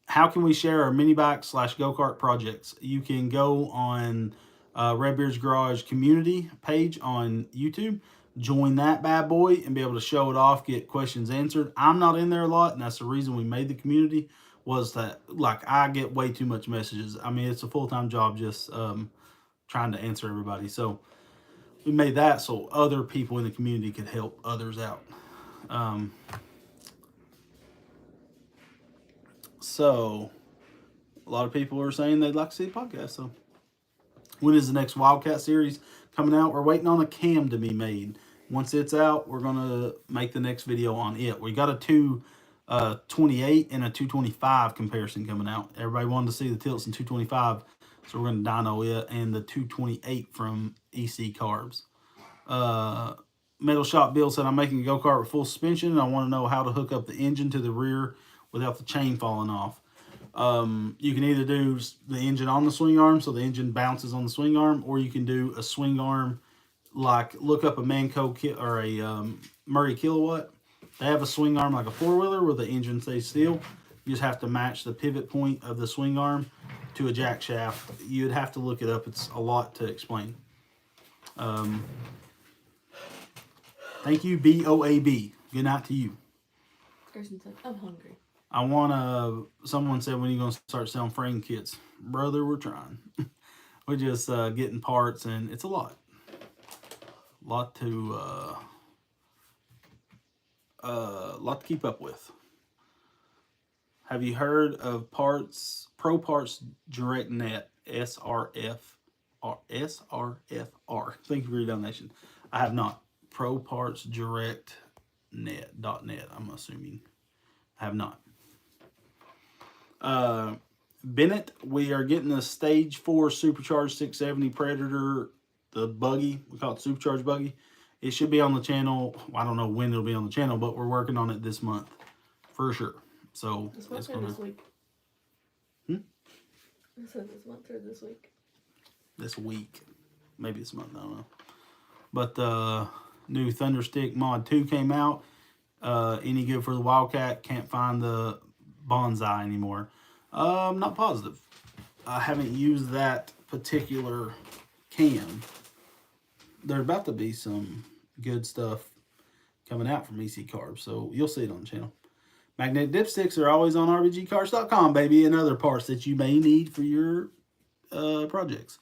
how can we share our mini bike / go-kart projects? You can go on Redbeard's Garage community page on YouTube, join that bad boy and be able to show it off, get questions answered. I'm not in there a lot, and that's the reason we made the community, was that I get way too much messages. I mean, it's a full-time job just trying to answer everybody. So we made that so other people in the community could help others out. So a lot of people are saying they'd like to see the podcast. So when is the next Wildcat series coming out? We're waiting on a cam to be made. Once it's out, we're going to make the next video on it. We got a 228 and a 225 comparison coming out. Everybody wanted to see the tilts in 225, so we're going to dyno it, and the 228 from EC Carbs. Metal Shop Bill said, I'm making a go-kart with full suspension, and I want to know how to hook up the engine to the rear without the chain falling off. You can either do the engine on the swing arm, so the engine bounces on the swing arm, or you can do a swing arm, look up a Manco or a Murray Kilowatt. They have a swing arm like a four-wheeler where the engine stays still. You just have to match the pivot point of the swing arm to a jack shaft. You'd have to look it up. It's a lot to explain. Thank you, BOAB. Good night to you. Kirsten said, I'm hungry. Someone said, when are you going to start selling frame kits? Brother, we're trying. We're just getting parts, and it's a lot. A lot to keep up with. Have you heard of Pro Parts Direct Net, SRFR? Thank you for your donation. I have not. Pro Parts Direct Net.net, I'm assuming. I have not. Bennett, we are getting the Stage 4 Supercharged 670 Predator, the buggy. We call it Supercharged buggy. It should be on the channel. I don't know when it'll be on the channel, but we're working on it this month for sure. So this month or this week? I said this month or this week? This week. Maybe this month, I don't know. But new Thunderstick Mod 2 came out. Any good for the Wildcat? Can't find the Bonsai anymore. I'm not positive. I haven't used that particular cam. There's about to be some good stuff coming out from EC Carbs, so you'll see it on the channel. Magnetic dipsticks are always on rbgcars.com, baby, and other parts that you may need for your projects.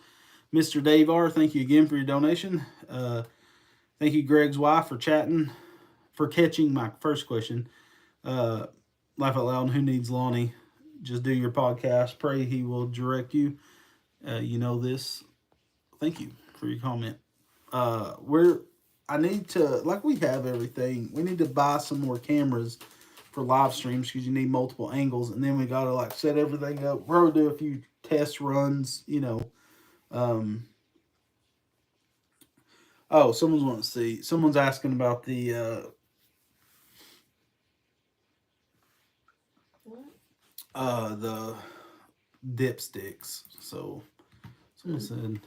Mr. Dave R., thank you again for your donation. Thank you, Greg's wife, for catching my first question. Laugh Out Loud, who needs Lonnie? Just do your podcast. Pray he will direct you. You know this. Thank you for your comment. I need to, like, we have everything. We need to buy some more cameras for live streams because you need multiple angles, and then we gotta like set everything up. We're gonna do a few test runs, you know. Um, oh, someone's wanting to see. Someone's asking about the dipsticks. So someone said,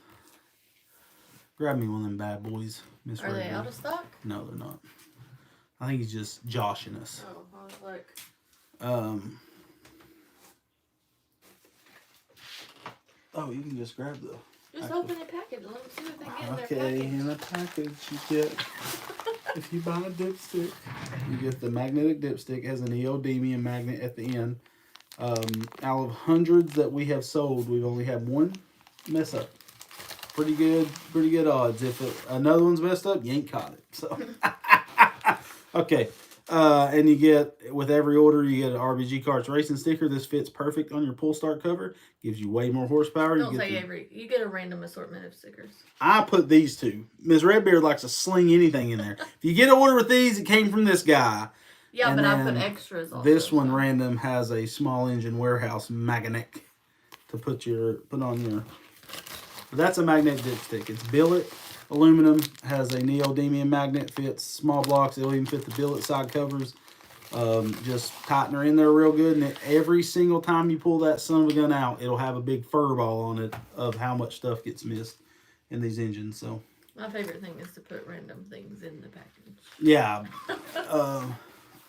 grab me one of them bad boys, Miss Are they Redmond. out of stock? No, they're not. I think he's just joshing us. Oh, I was like. Oh, you can just grab the. Just open the package. Let them see what they get in their Okay, package. in a package you get. If you buy a dipstick, you get the magnetic dipstick. It has a neodymium magnet at the end. Out of hundreds that we have sold, we've only had one mess up. Pretty good odds. If another one's messed up, you ain't caught it. So, okay. And you get, with every order, you get an RBG Karts racing sticker. This fits perfect on your pull start cover. Gives you way more horsepower. Don't say every. You get a random assortment of stickers. I put these two. Ms. Redbeard likes to sling anything in there. If you get an order with these, it came from this guy. Yeah, and but I put extras also. This one random has a small engine warehouse magnet to put on your. That's a magnetic dipstick. It's billet aluminum, has a neodymium magnet, fits small blocks. It'll even fit the billet side covers. Just tighten her in there real good, and every single time you pull that son of a gun out, it'll have a big fur ball on it of how much stuff gets missed in these engines. So my favorite thing is to put random things in the package. Yeah,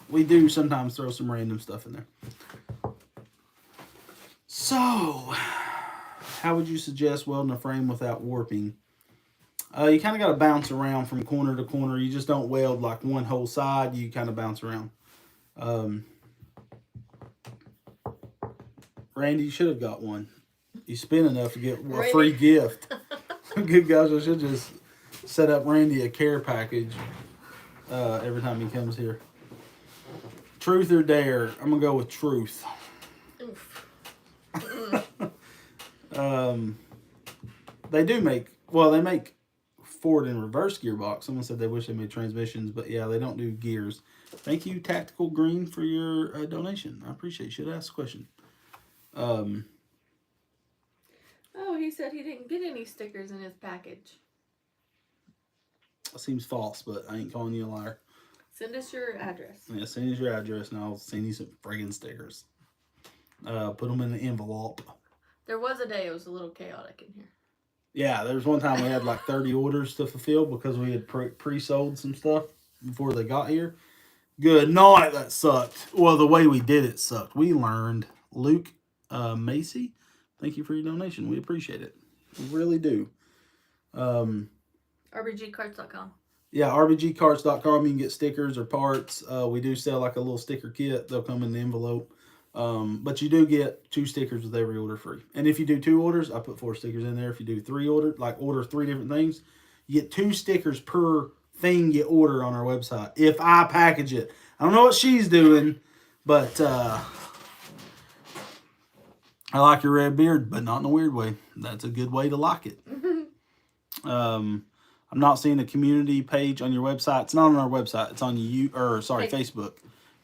we do sometimes throw some random stuff in there. So, how would you suggest welding a frame without warping? You kind of got to bounce around from corner to corner. You just don't weld like one whole side. You kind of bounce around. Randy, you should have got one. You spent enough to get a free gift. Good gosh, I should just set up Randy a care package every time he comes here. Truth or dare? I'm going to go with truth. They make forward and reverse gearbox. Someone said they wish they made transmissions, but yeah, they don't do gears. Thank you, Tactical Green, for your donation. I appreciate it. Should ask a question. Oh, he said he didn't get any stickers in his package. That seems false, but I ain't calling you a liar. Send us your address. Yeah, send us your address, and I'll send you some friggin' stickers. Put them in the envelope. There was a day it was a little chaotic in here. Yeah, there was one time we had like 30 orders to fulfill because we had pre-sold some stuff before they got here. Good night, that sucked. Well, the way we did it sucked. We learned. Luke Macy, thank you for your donation. We appreciate it. We really do. RBGcarts.com. Yeah, RBGcarts.com. You can get stickers or parts. We do sell like a little sticker kit. They'll come in the envelope. But you do get 2 stickers with every order free. And if you do 2 orders, I put 4 stickers in there. If you do 3 order 3 different things, you get 2 stickers per thing you order on our website. If I package it. I don't know what she's doing, but I like your red beard, but not in a weird way. That's a good way to like it. I'm not seeing a community page on your website. It's not on our website. It's on Facebook.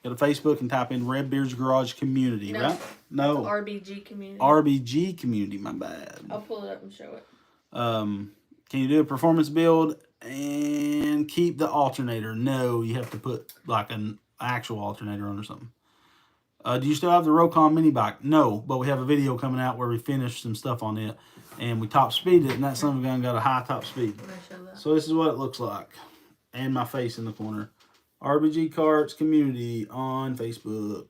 Go to Facebook and type in Red Beard's Garage Community, right? No. RBG Community. RBG Community, my bad. I'll pull it up and show it. Can you do a performance build and keep the alternator? No, you have to put like an actual alternator on or something. Do you still have the Rocom mini bike? No, but we have a video coming out where we finished some stuff on it and we top speeded it, and that son of a gun got a high top speed. So this is what it looks like. And my face in the corner. RBG Karts Community on Facebook.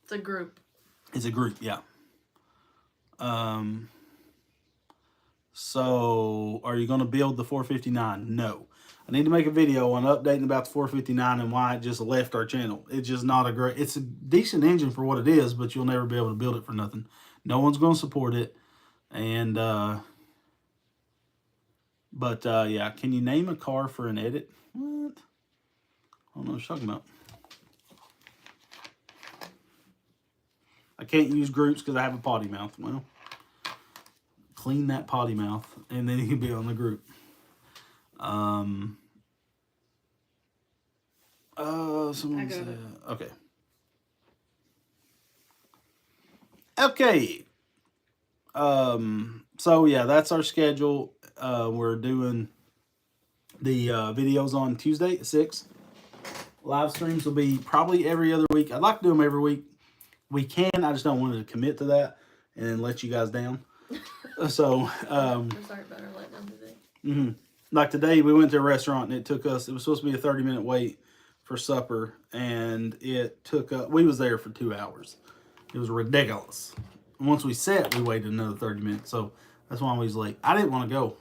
It's a group. It's a group, yeah. So are you going to build the 459? No. I need to make a video on updating about the 459 and why it just left our channel. It's just not a great... It's a decent engine for what it is, but you'll never be able to build it for nothing. No one's going to support it. And, yeah. Can you name a car for an edit? What? I don't know what you're talking about. I can't use groups because I have a potty mouth. Well, clean that potty mouth, and then he can be on the group. Someone said, okay. Okay. So yeah, that's our schedule. We're doing the videos on Tuesday at 6. Live streams will be probably every other week. I'd like to do them every week. We can. I just don't want to commit to that and then let you guys down. So, we're sorry about our letdown today. Like today, we went to a restaurant and it was supposed to be a 30-minute wait for supper, and it took we was there for 2 hours. It was ridiculous. And once we sat, we waited another 30 minutes. So that's why we was late. I didn't want to go.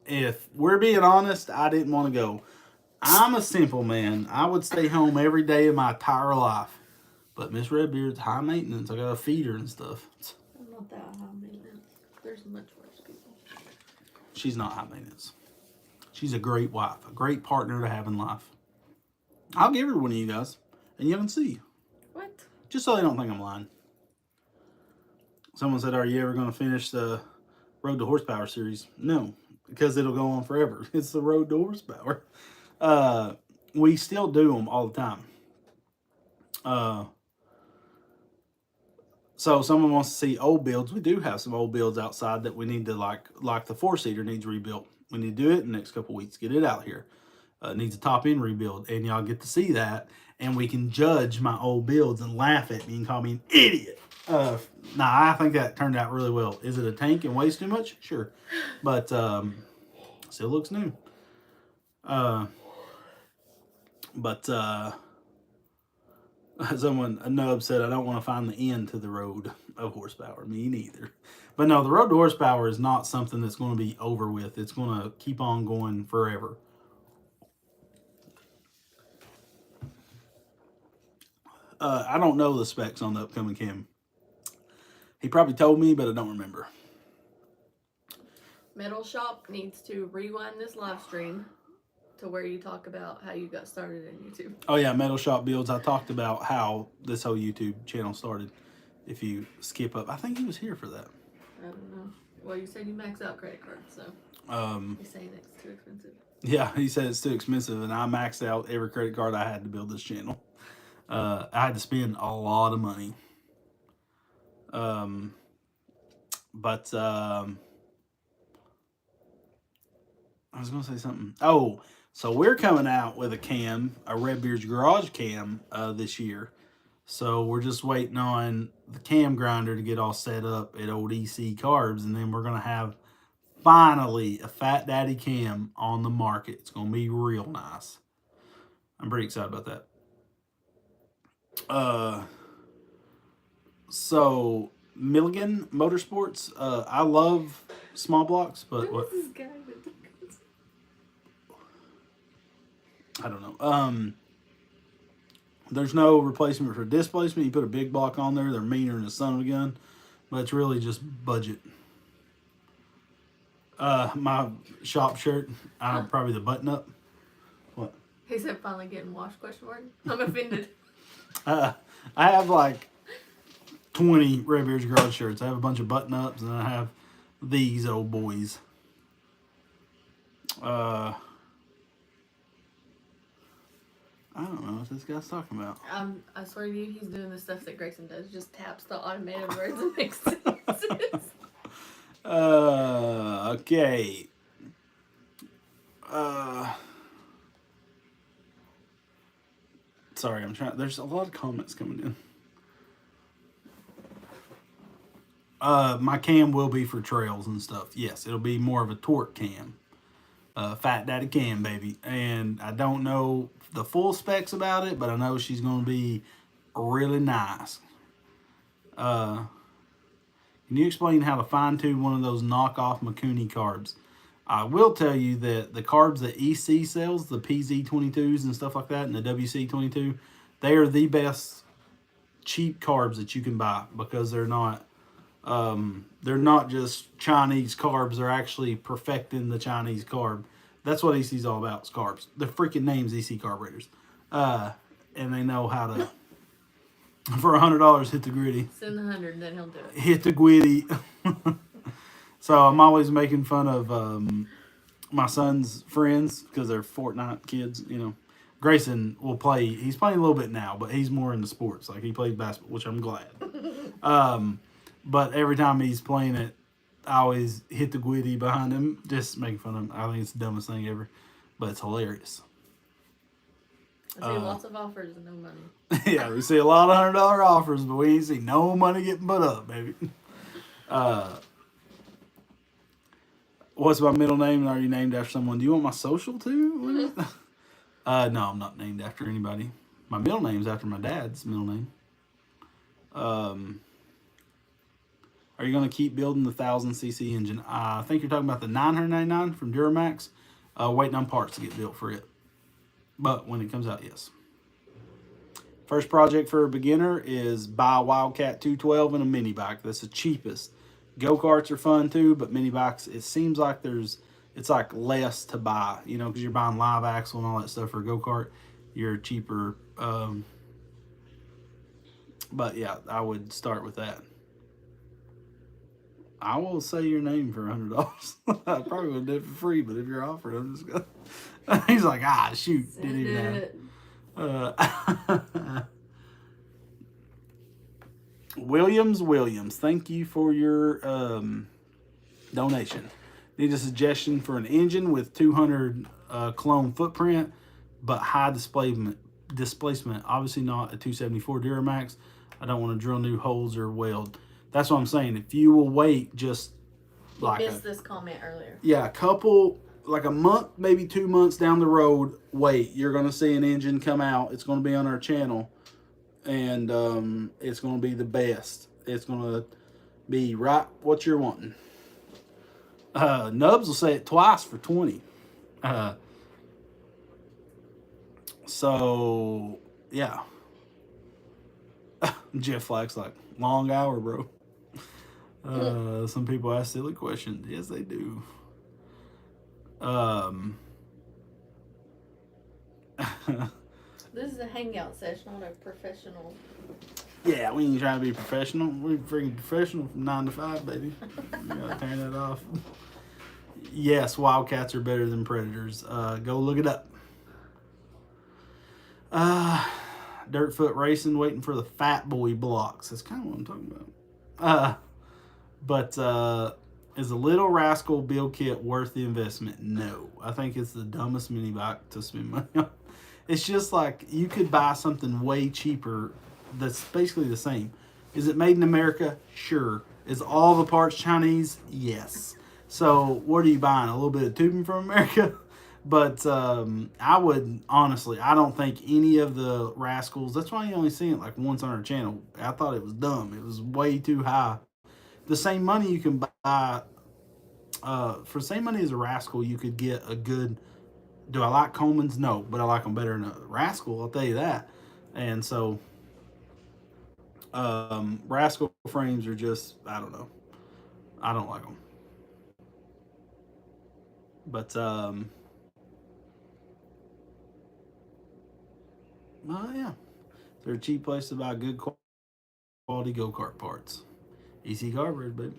If we're being honest, I didn't want to go. I'm a simple man. I would stay home every day of my entire life. But Miss Redbeard's high maintenance. I got to feed her and stuff. I'm not that high maintenance. There's much worse people. She's not high maintenance. She's a great wife, a great partner to have in life. I'll give her one of you guys, and you can see. What? Just so they don't think I'm lying. Someone said, "Are you ever going to finish the Road to Horsepower series?" No, because it'll go on forever. It's the Road to Horsepower. We still do them all the time. So someone wants to see old builds. We do have some old builds outside that we need to like the 4-seater needs rebuilt. We need to do it in the next couple weeks. Get it out here. Needs a top end rebuild, and y'all get to see that, and we can judge my old builds and laugh at me and call me an idiot. I think that turned out really well. Is it a tank and weighs too much? Sure, but still looks new. Someone, a nub said, I don't want to find the end to the road of horsepower. Me neither. But no, the road to horsepower is not something that's going to be over with. It's going to keep on going forever. I don't know the specs on the upcoming cam. He probably told me, but I don't remember. Metal Shop needs to rewind this live stream to where you talk about how you got started in YouTube. Oh yeah, Metal Shop Builds. I talked about how this whole YouTube channel started. If you skip up, I think he was here for that. I don't know. Well, you said you max out credit cards, so he's saying it's too expensive. Yeah, he said it's too expensive, and I maxed out every credit card I had to build this channel. I had to spend a lot of money. I was going to say something. Oh, so we're coming out with a cam, a Redbeard's Garage cam this year. So we're just waiting on the cam grinder to get all set up at old EC Carbs, and then we're going to have finally a Fat Daddy cam on the market. It's going to be real nice. I'm pretty excited about that. So Milligan Motorsports, I love small blocks, but what? This guy I don't know. There's no replacement for displacement. You put a big block on there, they're meaner than the son of a gun, but it's really just budget. My shop shirt, probably the button up. What? He said finally getting washed, question mark. I'm offended. I have like 20 Redbeard's Garage shirts. I have a bunch of button ups, and I have these old boys. I don't know what this guy's talking about. I swear to you, he's doing the stuff that Grayson does. Just taps the automated words and makes sentences. Okay. Sorry, I'm trying. There's a lot of comments coming in. My cam will be for trails and stuff. Yes, it'll be more of a torque cam. Fat Daddy cam, baby. And I don't know the full specs about it, but I know she's going to be really nice. Can you explain how to fine-tune one of those knockoff Mikuni carbs? I will tell you that the carbs that EC sells, the PZ22s and stuff like that, and the WC22, they are the best cheap carbs that you can buy, because they're not just Chinese carbs. They're actually perfecting the Chinese carb. That's what EC's all about, is carbs. The freaking name's EC Carburetors. And they know how to, for $100, hit the gritty. Send the 100, then he'll do it. Hit the gritty. So I'm always making fun of my son's friends because they're Fortnite kids. You know, Grayson will play. He's playing a little bit now, but he's more into sports. Like he plays basketball, which I'm glad. But every time he's playing it, I always hit the Gwitty behind him, just making fun of him. I think it's the dumbest thing ever, but it's hilarious. I see lots of offers and no money. Yeah, we see a lot of $100 offers, but we ain't see no money getting put up, baby. What's my middle name? Are you named after someone? Do you want my social too? No, I'm not named after anybody. My middle name's after my dad's middle name. Are you going to keep building the 1000cc engine? I think you're talking about the 999 from Duramax. Waiting on parts to get built for it. But when it comes out, yes. First project for a beginner is buy a Wildcat 212 and a mini bike. That's the cheapest. Go-karts are fun too, but mini bikes, it seems like it's like less to buy, you know, because you're buying live axle and all that stuff for a go-kart. You're cheaper. But yeah, I would start with that. I will say your name for $100. I probably would do it for free, but if you're offered, I'm just gonna. He's like, shoot, didn't even have. Williams, thank you for your donation. Need a suggestion for an engine with 200 clone footprint, but high displacement. Obviously not a 274 Duramax. I don't want to drill new holes or weld. That's what I'm saying. If you will wait just like missed this comment earlier. Yeah, like a month, maybe 2 months down the road, wait. You're going to see an engine come out. It's going to be on our channel. And it's going to be the best. It's going to be right what you're wanting. Nubs will say it twice for 20. So, yeah. Jeff Flack's like, long hour, bro. Some people ask silly questions. Yes, they do. This is a hangout session, not a professional. Yeah, we ain't trying to be professional. We're freaking professional from 9 to 5, baby. We gotta turn that off. Yes, Wildcats are better than Predators. Go look it up. Dirtfoot Racing, waiting for the Fat Boy blocks. That's kind of what I'm talking about. But is a Little Rascal build kit worth the investment? No. I think it's the dumbest mini bike to spend money on. It's just like you could buy something way cheaper that's basically the same. Is it made in America? Sure. Is all the parts Chinese? Yes. So what are you buying? A little bit of tubing from America? But I would, honestly, I don't think any of the Rascals, that's why you only see it like once on our channel. I thought it was dumb. It was way too high. The same money you can buy, for the same money as a Rascal, you could get a good, do I like Coleman's? No, but I like them better than a Rascal, I'll tell you that. And so, Rascal frames are just, I don't know. I don't like them. But, yeah. They're a cheap place to buy good quality go-kart parts. EC Garbage, baby.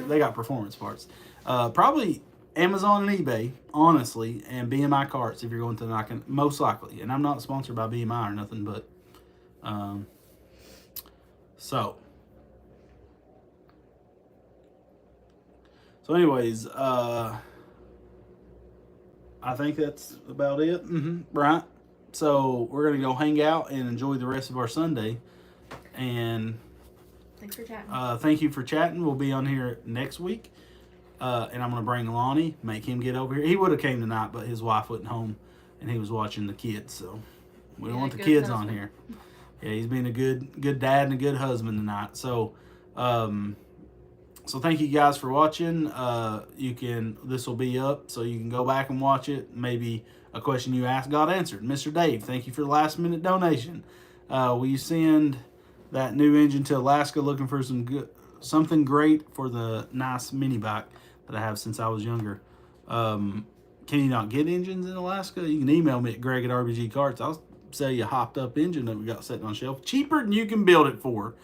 They got performance parts. Probably Amazon and eBay, honestly, and BMI carts if you're going to knock, most likely. And I'm not sponsored by BMI or nothing, but so anyways, I think that's about it. Right. So we're gonna go hang out and enjoy the rest of our Sunday. And thanks for chatting. Thank you for chatting. We'll be on here next week. And I'm going to bring Lonnie, make him get over here. He would have came tonight, but his wife wasn't home, and he was watching the kids. So we don't want the kids on here. Yeah, he's being a good dad and a good husband tonight. So, so thank you guys for watching. This will be up, so you can go back and watch it. Maybe a question you asked got answered. Mr. Dave, thank you for the last minute donation. Will you send that new engine to Alaska looking for something great for the nice mini bike that I have since I was younger? Can you not get engines in Alaska? You can email me at Greg@RBG Carts. I'll sell you a hopped up engine that we got sitting on shelf. Cheaper than you can build it for.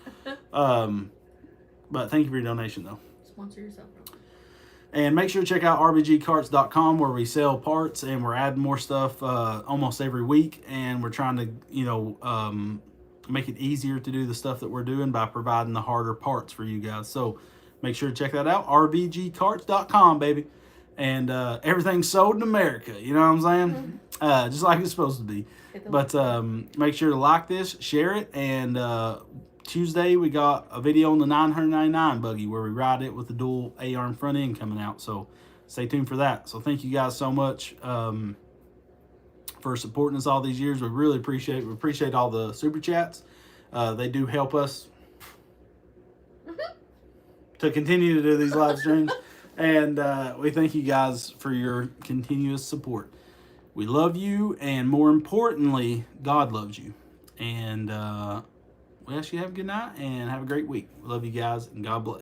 But thank you for your donation, though. Sponsor yourself. And make sure to check out rbgcarts.com where we sell parts, and we're adding more stuff almost every week. And we're trying to, make it easier to do the stuff that we're doing by providing the harder parts for you guys. So make sure to check that out, rbgcarts.com, baby. And everything's sold in America, you know what I'm saying? Just like it's supposed to be. But make sure to like this, share it, and Tuesday we got a video on the 999 buggy where we ride it with the dual A-arm front end coming out. So stay tuned for that. So thank you guys so much for supporting us all these years. We really appreciate it. We appreciate all the super chats. They do help us to continue to do these live streams. And we thank you guys for your continuous support. We love you, and more importantly, God loves you. And we ask you to have a good night and have a great week. We love you guys, and God bless.